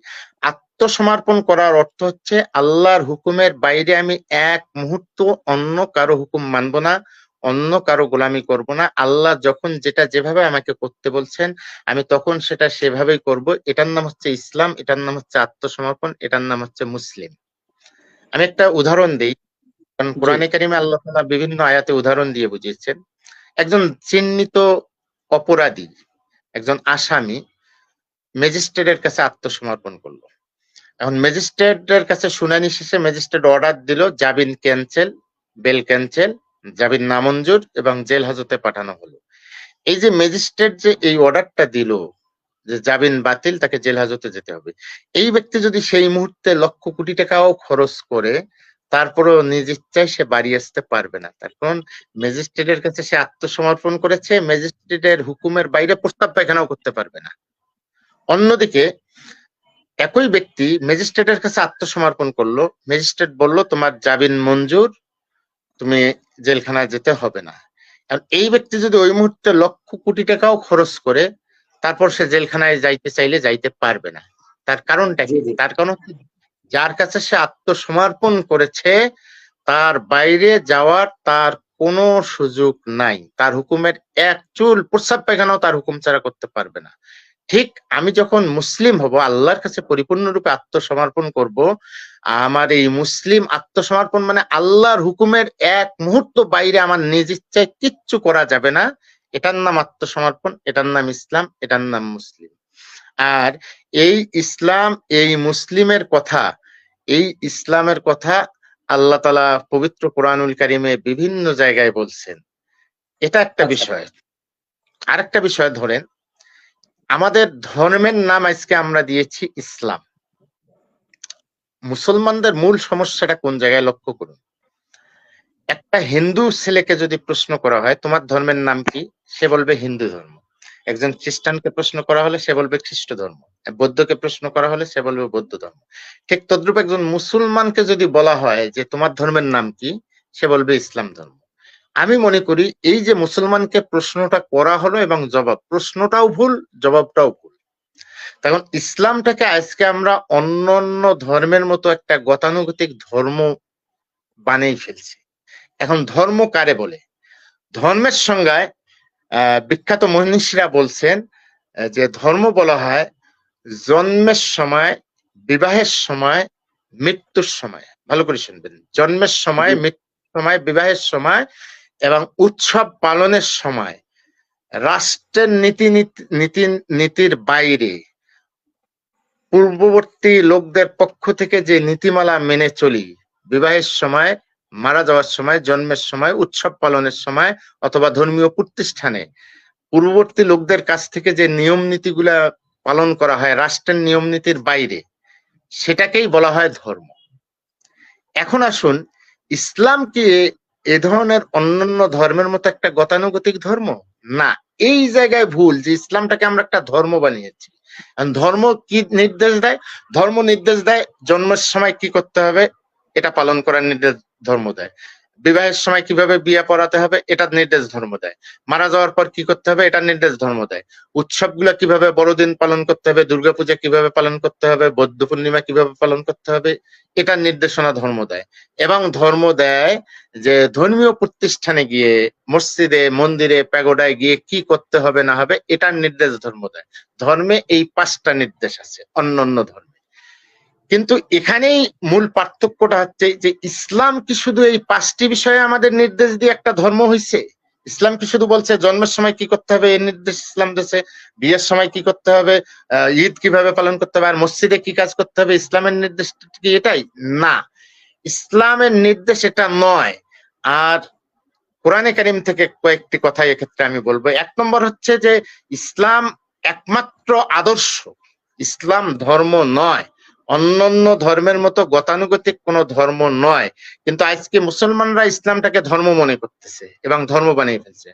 [SPEAKER 2] আত্মসমর্পণ করার অর্থ হচ্ছে আল্লাহর হুকুমের বাইরে আমি এক মুহূর্ত অন্য কারো হুকুম মানব না, অন্য কারো গোলামি করব না। আল্লাহ যখন যেটা যেভাবে আমাকে করতে বলছেন আমি তখন সেটা সেভাবেই করব। এটার নাম হচ্ছে ইসলাম, এটার নাম হচ্ছে আত্মসমর্পণ, এটার নাম হচ্ছে মুসলিম। আমি একটা উদাহরণ দিই, কারণ
[SPEAKER 1] জি
[SPEAKER 2] কোরআনে কারিমে আল্লাহ তাআলা বিভিন্ন আয়াতে উদাহরণ দিয়ে বুঝিয়েছেন। একজন চিহ্নিত অপরাধী, একজন আসামি ম্যাজিস্ট্রেটের কাছে আত্মসমর্পণ করলো। এখন ম্যাজিস্ট্রেটের কাছে শুনানি শেষে ম্যাজিস্ট্রেট অর্ডার দিল জামিন ক্যান্সেল, বেল ক্যান্সেল, জামিন নামঞ্জুর এবং জেল হাজতে পাঠানো হলো। এই যে ম্যাজিস্ট্রেট যে এই অর্ডারটা দিল যে জামিন বাতিল, তাকে জেল হাজতে যেতে হবে, এই ব্যক্তি যদি সেই মুহূর্তে লক্ষ কোটি টাকাও খরচ করে তারপরেও নিজ ইচ্ছায় সে বাড়ি আসতে পারবে না। তার কারণ ম্যাজিস্ট্রেটের কাছে সে আত্মসমর্পণ করেছে, ম্যাজিস্ট্রেটের হুকুমের বাইরে প্রস্তাব পায়খানাও করতে পারবে না। অন্যদিকে একই ব্যক্তি ম্যাজিস্ট্রেটের কাছে আত্মসমর্পণ করলো, ম্যাজিস্ট্রেট বলল তোমার জামিন মঞ্জুর, তুমি জেলখানায় যেতে হবে না। এই ব্যক্তি যদি ওই মুহূর্তে লক্ষ কোটি টাকাও খরচ করে তারপর সে জেলখানায় যাইতে চাইলে যাইতে পারবে না। তার কারণটা
[SPEAKER 1] জি
[SPEAKER 2] কি?
[SPEAKER 1] জি
[SPEAKER 2] তার কারণ হচ্ছে যার কাছে সে আত্মসমর্পণ করেছে তার বাইরে যাওয়ার তার কোনো সুযোগ নাই। তার হুকুমের এক চুল প্রস্রাব পায়খানাও তার হুকুম ছাড়া করতে পারবে না। ঠিক আমি যখন মুসলিম হব, আল্লাহর কাছে পরিপূর্ণরূপে আত্মসমর্পণ করব, আমার এই মুসলিম আত্মসমর্পণ মানে আল্লাহর হুকুমের এক মুহূর্ত বাইরে আমার নিজ ইচ্ছায় কিচ্ছু করা যাবে না। এটার নাম আত্মসমর্পণ, এটার নাম ইসলাম, এটার নাম মুসলিম। আর এই ইসলাম, এই মুসলিমের কথা, এই ইসলামের কথা আল্লাহ তাআলা পবিত্র কোরআনুল কারিমে বিভিন্ন জায়গায় বলছেন। এটা একটা
[SPEAKER 1] আচ্ছা
[SPEAKER 2] বিষয়। আরেকটা বিষয় ধরেন, আমাদের ধর্মের নাম আজকে আমরা দিয়েছি ইসলাম। মুসলমানদের মূল সমস্যাটা কোন জায়গায় লক্ষ্য করুন। একটা হিন্দু ছেলেকে যদি প্রশ্ন করা হয় তোমার ধর্মের নাম কি, সে বলবে হিন্দু ধর্ম। একজন খ্রিস্টানকে প্রশ্ন করা হলে সে বলবে খ্রিস্ট ধর্ম। বৌদ্ধকে প্রশ্ন করা হলে সে বলবে বৌদ্ধ ধর্ম। ঠিক তদ্রূপ একজন মুসলমানকে যদি বলা হয় যে তোমার ধর্মের নাম কি, সে বলবে ইসলাম ধর্ম। আমি মনে করি এই যে মুসলমানকে প্রশ্নটা করা হলো এবং জবাব, প্রশ্নটাও ভুল, জবাবটাও ভুল। তখন ইসলামটাকে আজকে আমরা অন্যান্য ধর্মের মতো একটা গতানুগতিক ধর্ম বানিয়ে ফেলছি। এখন ধর্ম কারে বলে? ধর্মের সংজ্ঞায় বিখ্যাত মনীষীরা বলছেন যে ধর্ম বলা হয় জন্মের সময়, বিবাহের সময়, মৃত্যুর সময়। ভালো করে শুনবেন, জন্মের সময়,
[SPEAKER 1] জি
[SPEAKER 2] মৃত্যুর সময়, বিবাহের সময় এবং উৎসব পালনের সময় রাষ্ট্রের নীতির বাইরে পূর্ববর্তী লোকদের পক্ষ থেকে যে নীতিমালা মেনে চলি, বিবাহের সময়, মারা যাওয়ার সময়, জন্মের সময়, উৎসব পালনের সময় অথবা ধর্মীয় প্রতিষ্ঠানে পূর্ববর্তী লোকদের কাছ থেকে যে নিয়ম নীতিগুলা পালন করা হয় রাষ্ট্রের নিয়ম নীতির বাইরে, সেটাকেই বলা হয় ধর্ম। এখন আসুন, ইসলাম কি এ ধরনের অন্যান্য ধর্মের মতো একটা গতানুগতিক ধর্ম? না, এই জায়গায় ভুল যে ইসলামটাকে আমরা একটা ধর্ম বানিয়েছি। ধর্ম কি নির্দেশ দেয়? ধর্ম নির্দেশ দেয় জন্মের সময় কি করতে হবে, এটা পালন করার নির্দেশ ধর্ম দেয়। বিবাহের সময় কিভাবে বিয়ে পড়াতে হবে, এটার নির্দেশ ধর্ম দেয়। মারা যাওয়ার পর কি করতে হবে, এটার নির্দেশ ধর্ম দেয়। উৎসবগুলা কিভাবে, বড়দিন পালন করতে হবে, দুর্গাপূজা কিভাবে পালন করতে হবে, বৌদ্ধ পূর্ণিমা কিভাবে পালন করতে হবে, এটার নির্দেশনা ধর্ম দেয়। এবং ধর্ম দেয় যে ধর্মীয় প্রতিষ্ঠানে গিয়ে, মসজিদে, মন্দিরে, প্যাগোডায় গিয়ে কি করতে হবে না হবে, এটার নির্দেশ ধর্ম দেয়। ধর্মে এই 5টা নির্দেশ আছে অন্যান্য ধর্মে। কিন্তু এখানেই মূল পার্থক্যটা হচ্ছে যে ইসলাম কি শুধু এই 5টি বিষয়ে আমাদের নির্দেশ দিয়ে একটা ধর্ম হইছে? ইসলাম কি শুধু বলছে জন্মের সময় কি করতে হবে এর নির্দেশ ইসলাম দিয়েছে, বিয়ের সময় কি করতে হবে, ঈদ কিভাবে পালন করতে হবে, আর মসজিদে কি কাজ করতে হবে, ইসলামের নির্দেশ কি এটাই? না, ইসলামের নির্দেশ এটা নয়। আর কোরআনে কারীম থেকে কয়েকটি কথা এক্ষেত্রে আমি বলবো। 1 নম্বর হচ্ছে যে ইসলাম একমাত্র আদর্শ, ইসলাম ধর্ম নয়, অন্যান্য ধর্মের মতো গতানুগতিক কোনো ধর্ম নয়। কিন্তু আজকে মুসলমানরা ইসলামটাকে ধর্ম মনে করতেছে এবং ধর্ম বানিয়ে ফেলছে।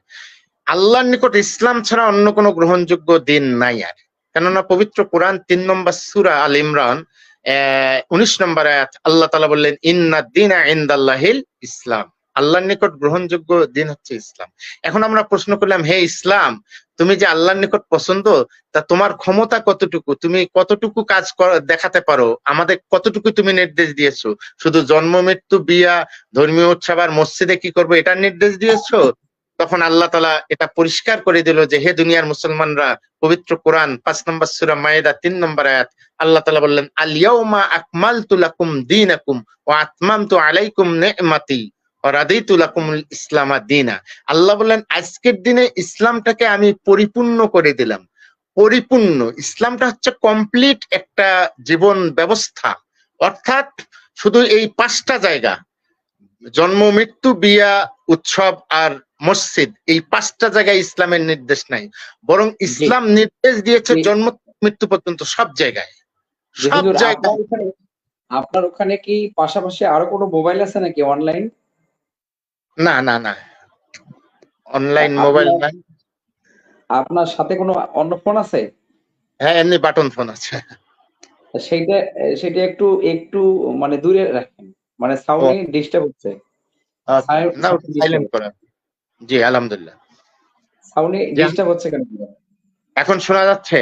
[SPEAKER 2] আল্লাহর নিকট ইসলাম ছাড়া অন্য কোনো গ্রহণযোগ্য দিন নাই আর। কেননা পবিত্র কোরআন 3 নম্বর সূরা আল ইমরান 19 নম্বর আয়াত আল্লাহ তাআলা বললেন ইন্নাদ দীনা ইনদাল্লাহিল ইসলাম, আল্লাহর নিকট গ্রহণযোগ্য দিন হচ্ছে ইসলাম। এখন আমরা প্রশ্ন করলাম, হে ইসলাম, তুমি যে আল্লাহর নিকট পছন্দ, তা তোমার ক্ষমতা কতটুকু, তুমি কতটুকু কাজ দেখাতে পারো, আমাদের কতটুকু তুমি নির্দেশ দিয়েছো? শুধু জন্ম মৃত্যু বিয়া ধর্মীয় উৎসব আর মসজিদে কি করবো এটার নির্দেশ দিয়েছো? তখন আল্লাহ তাআলা এটা পরিষ্কার করে দিল যে হে দুনিয়ার মুসলমানরা, পবিত্র কোরআন 5 নম্বর সূরা মায়েদা 3 নম্বর আয়াত আল্লাহ তাআলা বললেন আল ইয়াউমা আকমালতু লাকুম দীনাকুম ওয়া আতমামতু আলাইকুম নি'মাতি ওয়া রাদিতু লাকুমুল ইসলামা দীনা। আল্লাহ বললেন আজকের দিনে ইসলামটাকে আমি পরিপূর্ণ করে দিলাম। পরিপূর্ণ ইসলামটা হচ্ছে কমপ্লিট একটা জীবন ব্যবস্থা। অর্থাৎ শুধু এই 5টা জায়গা, জন্ম মৃত্যু বিয়া উৎসব আর মসজিদ, এই 5টা জায়গায় ইসলামের নির্দেশ নাই, বরং ইসলাম নির্দেশ দিয়েছে জন্ম মৃত্যু পর্যন্ত সব জায়গায়, সব জায়গায়।
[SPEAKER 1] আপনার ওখানে কি পাশাপাশি আরো কোনো মোবাইল আছে নাকি অনলাইন?
[SPEAKER 2] না না না, অনলাইন মোবাইল নাই।
[SPEAKER 1] আপনার সাথে কোনো অন্য ফোন আছে?
[SPEAKER 2] হ্যাঁ, এমনি বাটন ফোন আছে।
[SPEAKER 1] সেইটা সেটা একটু একটু মানে দূরে রাখেন, মানে সাউন্ডে ডিস্টার্ব হচ্ছে।
[SPEAKER 2] না, সাইলেন্ট করা। জি আলহামদুলিল্লাহ।
[SPEAKER 1] সাউন্ডে ডিস্টার্ব হচ্ছে কেন?
[SPEAKER 2] এখন শোনা যাচ্ছে?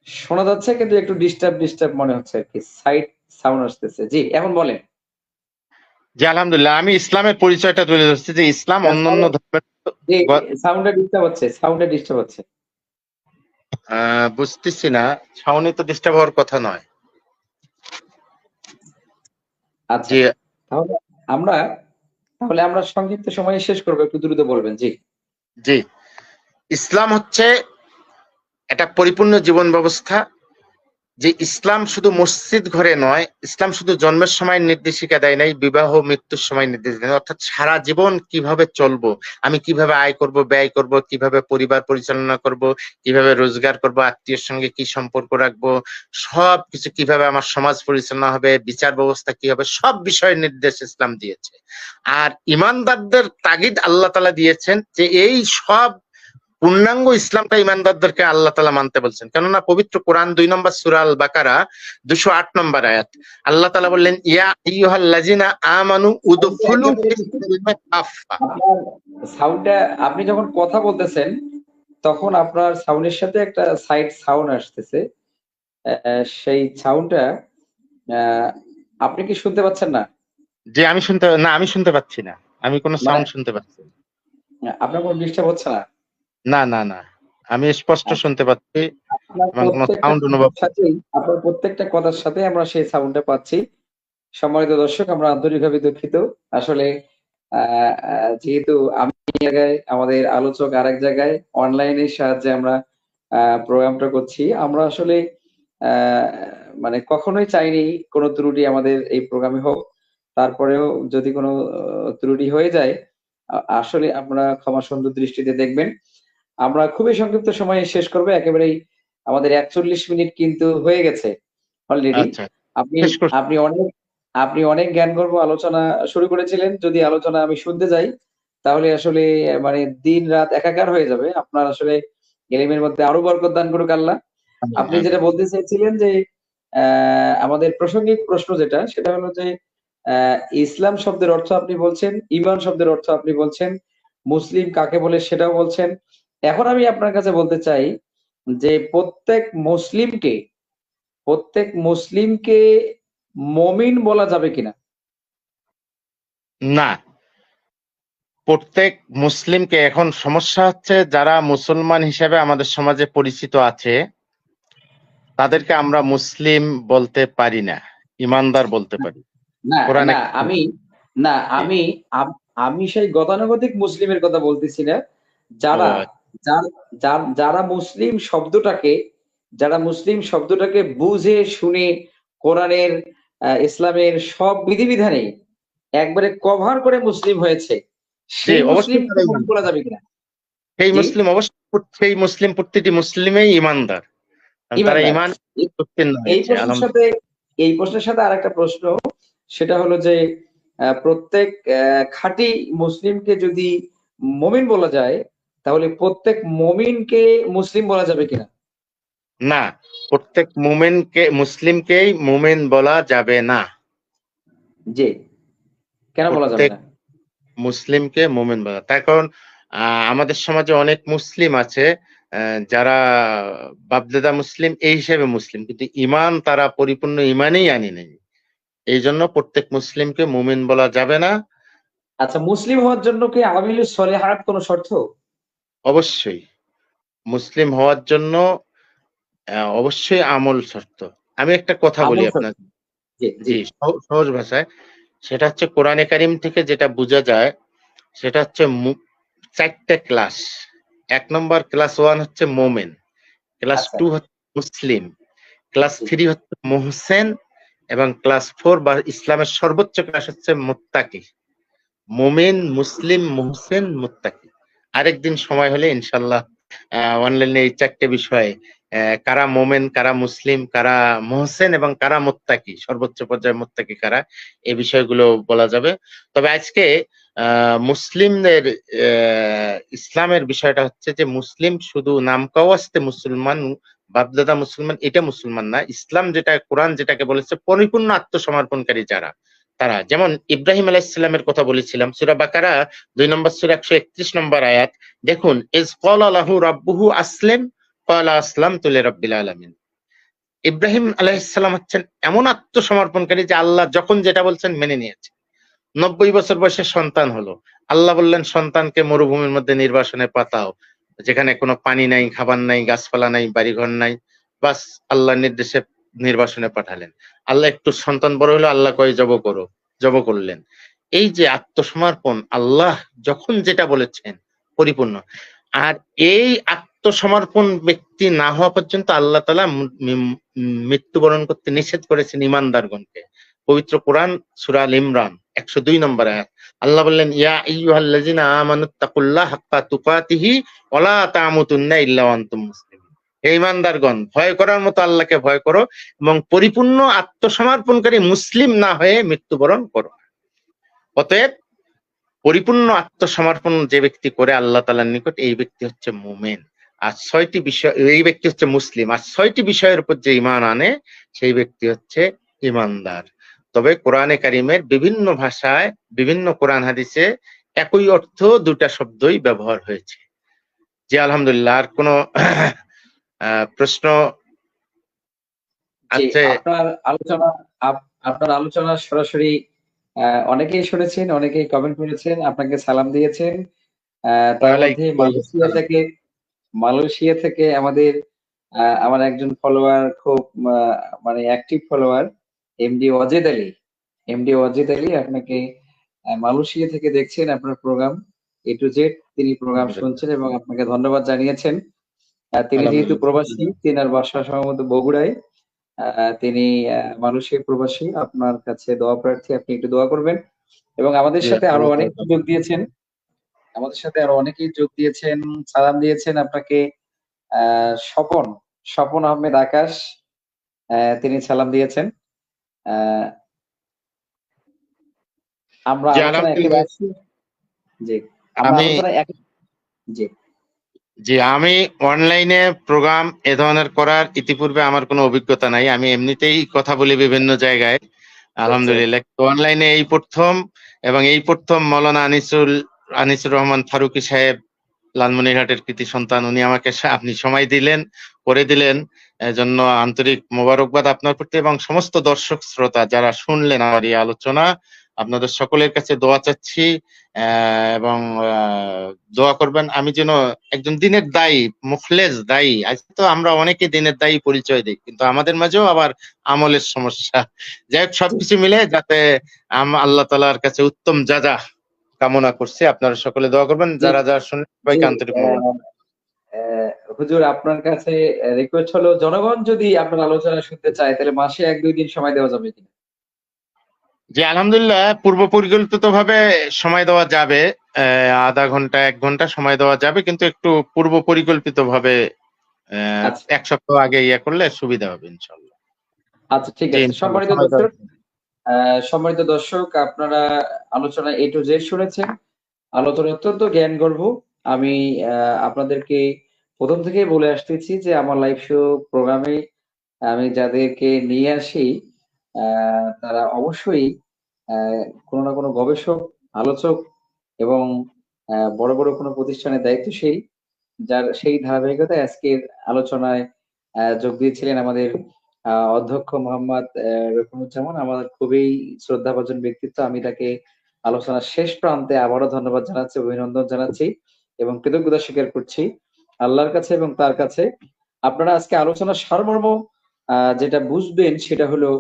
[SPEAKER 1] শোনা যাচ্ছে কিন্তু একটু ডিস্টার্ব মনে হচ্ছে আর কি, সাইড সাউন্ড আসতেছে। জি এখন বলেন।
[SPEAKER 2] জি আলহামদুলিল্লাহ, আমি ইসলামের পরিচয়টা তুলে ধরছি যে ইসলাম অন্যান্য ধর্মের।
[SPEAKER 1] জি সাউন্ডে ডিস্টার্ব হচ্ছে।
[SPEAKER 2] বুঝতেছি না, সাউন্ডে তো ডিস্টার্ব হওয়ার কথা নয়।
[SPEAKER 1] আচ্ছা, তাহলে আমরা সংক্ষিপ্ত সময়ে শেষ করবো, একটু দ্রুত বলবেন। জি
[SPEAKER 2] জি, ইসলাম হচ্ছে একটা পরিপূর্ণ জীবন ব্যবস্থা। যে ইসলাম শুধু মসজিদ ঘরে নয়, ইসলাম শুধু জন্মের সময় নির্দেশিকা দেয় নাই, বিবাহ মৃত্যুর সময় নির্দেশ দেয়, অর্থাৎ সারা জীবন কিভাবে চলবো, আমি কিভাবে আয় করব, ব্যয় করব, কিভাবে পরিবার পরিচালনা করব, কিভাবে রোজগার করব, আত্মীয়ের সঙ্গে কি সম্পর্ক রাখবো, সবকিছু কিভাবে আমার সমাজ পরিচালনা হবে, বিচার ব্যবস্থা কি হবে, সব বিষয়ের নির্দেশ ইসলাম দিয়েছে। আর ইমানদারদের তাগিদ আল্লাহ তাআলা দিয়েছেন যে এই সব পূর্ণাঙ্গ ইসলামটা ইমানদারদেরকে আল্লাহ তাআলা মানতে বলছেন। কেননা পবিত্র কোরআন 2 নম্বর সূরা আল বাকারা 208 নম্বর আয়াত আল্লাহ তাআলা বললেন ইয়া আইয়ুহাল্লাযিনা আমানু উদখুলু ফিস-সিলমি কাফফা।
[SPEAKER 1] সাউন্ডটা আপনি যখন কথা বলতেছেন তখন আপনার সাউন্ডের সাথে একটা সাইড সাউন্ড আসতেছে, সেই সাউন্ডটা আপনি কি শুনতে পাচ্ছেন না?
[SPEAKER 2] জি আমি শুনতে পাচ্ছি না, আমি কোনো সাউন্ড শুনতে পাচ্ছি না।
[SPEAKER 1] আপনার কোনো ডিস্টার্ব হচ্ছে না?
[SPEAKER 2] না না না, আমি স্পষ্ট শুনতে পাচ্ছি, আমার কোনো সাউন্ড অনুভব করছি।
[SPEAKER 1] আপনার প্রত্যেকটা কথার সাথে আমরা সেই সাউন্ডটা পাচ্ছি। সম্মানিত দর্শক, আমরা আন্তরিকভাবে দুঃখিত। আসলে যেহেতু আমি এক জায়গায়, আমাদের আলোচক আরেক জায়গায়, অনলাইনের সাহায্যে আমরা প্রোগ্রামটা করছি। আমরা আসলে মানে কখনোই চাইনি কোনো ত্রুটি আমাদের এই প্রোগ্রামে হোক। তারপরেও যদি কোনো ত্রুটি হয়ে যায় আসলে আপনারা ক্ষমা সুন্দর দৃষ্টিতে দেখবেন। আমরা খুবই সংক্ষিপ্ত সময়ে শেষ করবো, একেবারেই আমাদের 41 মিনিট কিন্তু হয়ে গেছে অলরেডি।
[SPEAKER 2] আচ্ছা,
[SPEAKER 1] আপনি অনেক জ্ঞানগর্ভ আলোচনা শুরু করেছিলেন। যদি আলোচনা আমি শুনতে যাই তাহলে আসলে মানে দিন রাত একাকার হয়ে যাবে। আপনার আসলে ইলমের মধ্যে আরো বরকত দান করুক আল্লাহ। আপনি যেটা বলতে চেয়েছিলেন যে আমাদের প্রাসঙ্গিক প্রশ্ন যেটা, সেটা হলো যে ইসলাম শব্দের অর্থ আপনি বলছেন, ঈমান শব্দের অর্থ আপনি বলছেন, মুসলিম কাকে বলে সেটাও বলছেন। এখন আমি আপনার কাছে বলতে চাই যে প্রত্যেক মুসলিমকে মুমিন বলা যাবে কিনা?
[SPEAKER 2] না, প্রত্যেক মুসলিমকে, এখন সমস্যা হচ্ছে যারা মুসলমান হিসেবে আমাদের সমাজে পরিচিত আছে তাদেরকে আমরা মুসলিম বলতে পারি না, ইমানদার বলতে পারি।
[SPEAKER 1] না
[SPEAKER 2] কোরআনে
[SPEAKER 1] না আমি না আমি আমি সেই গতানুগতিক মুসলিমের কথা বলতেছি না। যারা যারা মুসলিম শব্দটাকে বুঝে শুনে কোরআনের ইসলামের সব বিধিবিধানে একবারে কভার করে মুসলিম হয়েছে,
[SPEAKER 2] যে
[SPEAKER 1] সেই
[SPEAKER 2] অবশ্যই
[SPEAKER 1] মুসলিমকে
[SPEAKER 2] তারা
[SPEAKER 1] মুমিন
[SPEAKER 2] ইমানদার।
[SPEAKER 1] বলা যাবে কিনা?
[SPEAKER 2] সেই
[SPEAKER 1] জি,
[SPEAKER 2] মুসলিম অবশ্যই, সেই মুসলিম প্রতিটি মুসলিমেই ইমানদার, কারণ তারা
[SPEAKER 1] ইমানদার।
[SPEAKER 2] ইমান
[SPEAKER 1] এই
[SPEAKER 2] উত্তীর্ণ
[SPEAKER 1] এই
[SPEAKER 2] হয়েছে
[SPEAKER 1] প্রশ্নের সাথে এই প্রশ্নের সাথে আরেকটা প্রশ্ন, সেটা হলো যে প্রত্যেক খাঁটি মুসলিমকে যদি মুমিন বলা যায়, তাহলে প্রত্যেক মুমিনকে মুসলিম বলা যাবে কিনা?
[SPEAKER 2] না, প্রত্যেক মুসলিমকেই মুমিন বলা যাবে না।
[SPEAKER 1] জি, কেন বলা যাবে
[SPEAKER 2] প্রত্যেক
[SPEAKER 1] না?
[SPEAKER 2] মুসলিমকে মুমিন বলা, তার কারণ আমাদের সমাজে অনেক মুসলিম আছে যারা বাপদাদা মুসলিম এই হিসেবে মুসলিম, কিন্তু ইমান তারা পরিপূর্ণ ইমানই আনি নাই। এই জন্য প্রত্যেক মুসলিমকে মুমিন বলা যাবে না।
[SPEAKER 1] আচ্ছা, মুসলিম হওয়ার জন্য কি আমিলুস সলিহাত কোনো শর্ত?
[SPEAKER 2] অবশ্যই মুসলিম হওয়ার জন্য অবশ্যই আমল শর্ত। আমি একটা কথা বলি
[SPEAKER 1] আমল শর্ত।
[SPEAKER 2] আপনাকে,
[SPEAKER 1] জি, জি।
[SPEAKER 2] জি, সহজ ভাষায়। সেটা হচ্ছে কোরআনে কারিম থেকে যেটা বোঝা যায়, সেটা হচ্ছে 4টে ক্লাস। ১ নম্বর ক্লাস 1 হচ্ছে মোমেন, ক্লাস
[SPEAKER 1] আচ্ছা,
[SPEAKER 2] 2 হচ্ছে মুসলিম, ক্লাস
[SPEAKER 1] জি,
[SPEAKER 2] 3 হচ্ছে মুহসেন, এবং ক্লাস 4 বা ইসলামের সর্বোচ্চ ক্লাস হচ্ছে মুত্তাকি। মুমিন, মুসলিম, মুহসিন, মুত্তাকি। আরেকদিন সময় হলে ইনশাআল্লাহ অনলাইনে এই 4টে বিষয়ে কারা মুমিন, কারা মুসলিম, কারা মুহসিন এবং কারা মুত্তাকি, সর্বোচ্চ পর্যায়ে মুত্তাকি কারা, এই বিষয়গুলো বলা যাবে। তবে আজকে মুসলিমদের ইসলামের বিষয়টা হচ্ছে যে মুসলিম শুধু নাম কাওয়াস্তে মুসলমান, বাপদাদা মুসলমান, এটা মুসলমান না। ইসলাম যেটা, কোরআন যেটাকে বলেছে পরিপূর্ণ আত্মসমর্পণকারী যারা, তারা। যেমন ইব্রাহিম আলাইহিসসালামের কথা বলেছিলাম, সূরা বাকারা 2 নম্বর সূরা 131 নম্বর আয়াত। দেখুন, ইজ ক্বালা লাহু রাব্বুহু আসলিম ক্বালা আসলামতু লিরাব্বিল আলামিন। ইব্রাহিম আলাইহিসসালাম হচ্ছেন এমন আত্মসমর্পণকারী যে আল্লাহ যখন যেটা বলছেন মেনে নিয়েছে। ৯০ বছর বয়সে সন্তান হলো। আল্লাহ বললেন সন্তানকে মরুভূমির মধ্যে নির্বাসনে পাঠাও, যেখানে কোনো পানি নাই, খাবার নাই, গাছপালা নাই, বাড়িঘর নাই। বাস আল্লাহর নির্দেশে নির্বাসনে পাঠালেন। আল্লাহ একটু সন্তান বড় হলো, আল্লাহ কয় জব করো, জব করলেন। এই যে আত্মসমর্পণ, আল্লাহ যখন যেটা বলেছেন পরিপূর্ণ। আর এই আত্মসমর্পণ ব্যক্তি না হওয়া পর্যন্ত আল্লাহ তাআলা মৃত্যুবরণ করতে নিষেধ করেছেন ঈমানদারগণকে। পবিত্র কোরআন সূরা আল ইমরান ১০২ নম্বর আয়াত। আল্লাহ বললেন, ইয়া আইয়ুহাল্লাযিনা আমানুত্তাকুল্লাহা হাক্কা তুকাতিহি ওয়া লা তামুতুন্না ইল্লা ওয়া আনতুম মুসলিমুন। হে ঈমানদারগণ, ভয় করার মতো আল্লাহকে ভয় করো এবং পরিপূর্ণ আত্মসমর্পণকারী মুসলিম না হয়ে মৃত্যুবরণ করো। অতএব পরিপূর্ণ আত্মসমর্পণ যে ব্যক্তি করে আল্লাহ তাআলার নিকট, এই ব্যক্তি হচ্ছে মুমিন। আর ৬টি বিষয়, এই ব্যক্তি হচ্ছে মুসলিম। আর ৬টি বিষয়ের উপর যে ঈমান আনে সেই ব্যক্তি হচ্ছে ঈমানদার। তবে কোরআনে কারিমের বিভিন্ন ভাষায়, বিভিন্ন কোরআন হাদিসে একই অর্থ ২টা শব্দই ব্যবহার হয়েছে। জি, আলহামদুলিল্লাহ। আর কোন প্রশ্ন
[SPEAKER 1] জি,
[SPEAKER 2] আছে?
[SPEAKER 1] আপনার আলোচনা সরাসরি অনেকেই শুনেছেন, অনেকেই কমেন্ট করেছেন, আপনাকে সালাম দিয়েছেন। তার মধ্যে
[SPEAKER 2] ওয়ালাইকুম আসসালাম।
[SPEAKER 1] মালয়েশিয়া থেকে আমার একজন ফলোয়ার, খুব আ মানে active follower, MD Wajed Ali. MD Wajed Ali আপনাকে মালয়েশিয়া থেকে দেখছেন আপনার প্রোগ্রাম A to Z, তিনি প্রোগ্রাম
[SPEAKER 2] আলহামদুলিল্লাহ,
[SPEAKER 1] শুনছেন এবং আপনাকে ধন্যবাদ জানিয়েছেন। তিনি যেহেতু
[SPEAKER 2] আলহামদুলিল্লাহ।
[SPEAKER 1] প্রবাসী, তিনার বাসা সম্ভবত বগুড়ায়। আ তিনি মালয়েশিয়া প্রবাসী। আপনার কাছে দোয়া প্রার্থী, আপনি একটু দোয়া করবেন। এবং
[SPEAKER 2] জি, আপনার
[SPEAKER 1] আমাদের সাথে আরো অনেকেই যোগ দিয়েছেন, সালাম দিয়েছেন আপনাকে। আ স্বপন, স্বপন আহমেদ আকাশ, তিনি সালাম দিয়েছেন। আ আমরা
[SPEAKER 2] জি,
[SPEAKER 1] আলোচনায় একেবারে
[SPEAKER 2] আলহামদুলিল্লাহ।
[SPEAKER 1] জি, আমরা
[SPEAKER 2] আমি
[SPEAKER 1] আলোচনায় এক জি,
[SPEAKER 2] জি, আমি অনলাইনে প্রোগ্রাম এ ধরনের করার ইতিপূর্বে আমার কোনো অভিজ্ঞতা নাই। আমি এমনিতেই কথা বলি বিভিন্ন জায়গায়।
[SPEAKER 1] আচ্ছা,
[SPEAKER 2] আলহামদুলিল্লাহ। তো অনলাইনে এই ১ম, এবং এই ১ম মাওলানা আনিসুর রহমান ফারুকী সাহেব, লালমনিরহাটের কৃতি সন্তান, উনি আমাকে আপনি সময় দিলেন, করে দিলেন। এজন্য আন্তরিক মোবারকবাদ আপনার প্রতি এবং সমস্ত দর্শক শ্রোতা যারা শুনলেন আমার এই আলোচনা। আপনাদের সকলের কাছে দোয়া চাচ্ছি, এবং দোয়া করবেন আমি যেন একজন দিনের দায়ী, মুখলেস দায়ী। আজকে তো আমরা অনেকে দিনের দায়ী পরিচয় দিই, কিন্তু আমাদের মাঝেও আবার আমলের সমস্যা। যাই হোক,
[SPEAKER 1] জি,
[SPEAKER 2] সবকিছু মিলে যাতে আল্লাহ তাআলার কাছে উত্তম যাজা কামনা করছি। আপনারা সকলে দোয়া করবেন।
[SPEAKER 1] জি,
[SPEAKER 2] যারা যারা শুনলেন
[SPEAKER 1] জি,
[SPEAKER 2] সবাইকে আন্তরিক মোবারক।
[SPEAKER 1] হুজুর, আপনার কাছে রিকোয়েস্ট হলো, জনগণ যদি আপনার আলোচনা শুনতে চায় তাহলে মাসে ১-২ দিন সময় দেওয়া যাবে কিনা?
[SPEAKER 2] জি আলহামদুলিল্লাহ, পূর্ব পরিকল্পিত ভাবে সময় দেওয়া যাবে। আধা ঘন্টা 1 ঘন্টা সময় দেওয়া যাবে, কিন্তু একটু পূর্ব পরিকল্পিত ভাবে
[SPEAKER 1] আচ্ছা
[SPEAKER 2] 1 সপ্তাহ আগে ইয়ে করলে সুবিধা হবে ইনশাল্লাহ।
[SPEAKER 1] আচ্ছা, ঠিক
[SPEAKER 2] জি
[SPEAKER 1] আছে।
[SPEAKER 2] ইনশাল্লাহ সময় দেওয়া যাবে।
[SPEAKER 1] সম্মানিত দর্শক, আপনারা আলোচনা A to Z শুনেছেন। আলোচনা অত্যন্ত জ্ঞানগর্ভ। আমি আপনাদেরকে প্রথম থেকেই বলে আসতেছি যে আমার লাইভ শো প্রোগ্রামে আমি যাদেরকে নিয়ে আসি তারা অবশ্যই কোনো না কোনো গবেষক, আলোচক এবং বড়, বড় কোনো প্রতিষ্ঠানের দায়িত্বশীল, যার সেই ধারাবাহিকতায় আজকের আলোচনায় যোগ দিয়েছিলেন আমাদের অধ্যক্ষ মোহাম্মদ রকিবুজ্জামান। আমার খুবই শ্রদ্ধাভাজন ব্যক্তিত্ব। আমি তাকে আলোচনার শেষ প্রান্তে আবারও ধন্যবাদ জানাচ্ছি, অভিনন্দন জানাচ্ছি এবং কৃতজ্ঞতা স্বীকার করছি আল্লাহর কাছে এবং তার কাছে। আপনারা আজকে আলোচনার সারমর্ম যেটা বুঝবেন সেটা হলো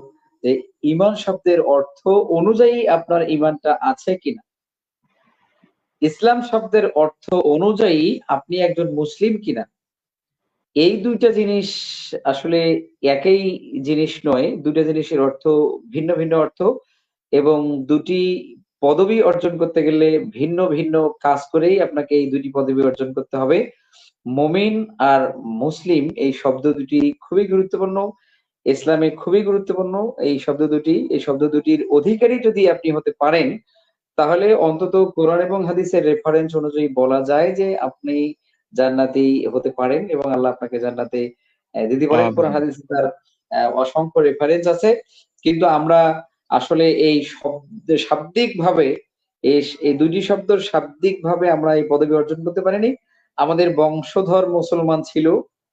[SPEAKER 1] যে ঈমান শব্দের অর্থ অনুযায়ী আপনার ঈমানটা আছে কিনা। ইসলাম শব্দের অর্থ অনুযায়ী আপনি একজন মুসলিম কিনা। এই ২ টা জিনিস আসলে একই জিনিস নয়। ২ টা জিনিসের অর্থ ভিন্ন, ভিন্ন অর্থ এবং ২ টি পদবি অর্জন করতে গেলে ভিন্ন, ভিন্ন কাজ করেই আপনাকে এই ২ টি পদবি অর্জন করতে হবে। মুমিন আর মুসলিম এই শব্দ ২ টি খুবই গুরুত্বপূর্ণ। ইসলামে খুবই গুরুত্বপূর্ণ এই শব্দ ২ টির অধিকারী যদি আপনি হতে পারেন, তাহলে অন্তত কোরআন এবং হাদিসের রেফারেন্স অনুযায়ী বলা যায় যে আপনি জান্নাতি হতে পারেন এবং আল্লাহ আপনাকে জান্নাতে দিতে পারেন। কোরআন
[SPEAKER 2] আমিন।
[SPEAKER 1] হাদিসে তার অসংখ্য রেফারেন্স আছে। কিন্তু আমরা আসলে এই শাব্দিকভাবে এই ২ টি শব্দের শাব্দিকভাবে আমরা এই পদবি অর্জন করতে পারিনি। আমাদের বংশধর মুসলমান ছিল,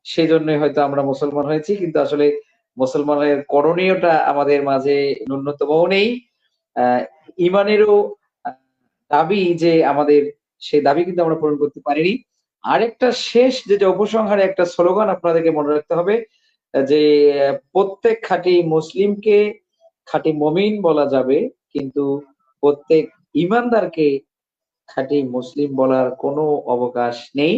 [SPEAKER 1] সেজন্যই হয়তো আমরা মুসলমান হয়েছি। কিন্তু আসলে মুসলমানের করণীয়টা আমাদের মাঝে ন্যূনতমও নেই। আ ঈমানেরও আ দাবি যে আমাদের, সেই দাবি কিন্তু আমরা পূরণ করতে পারিনি। আরেকটা শেষ যেটা উপসংহারে একটা স্লোগান আপনাদেরকে মনে রাখতে হবে যে প্রত্যেক খাঁটি মুসলিমকে খাঁটি মুমিন বলা যাবে, কিন্তু প্রত্যেক ঈমানদারকে খাঁটি মুসলিম বলার কোনো অবকাশ নেই।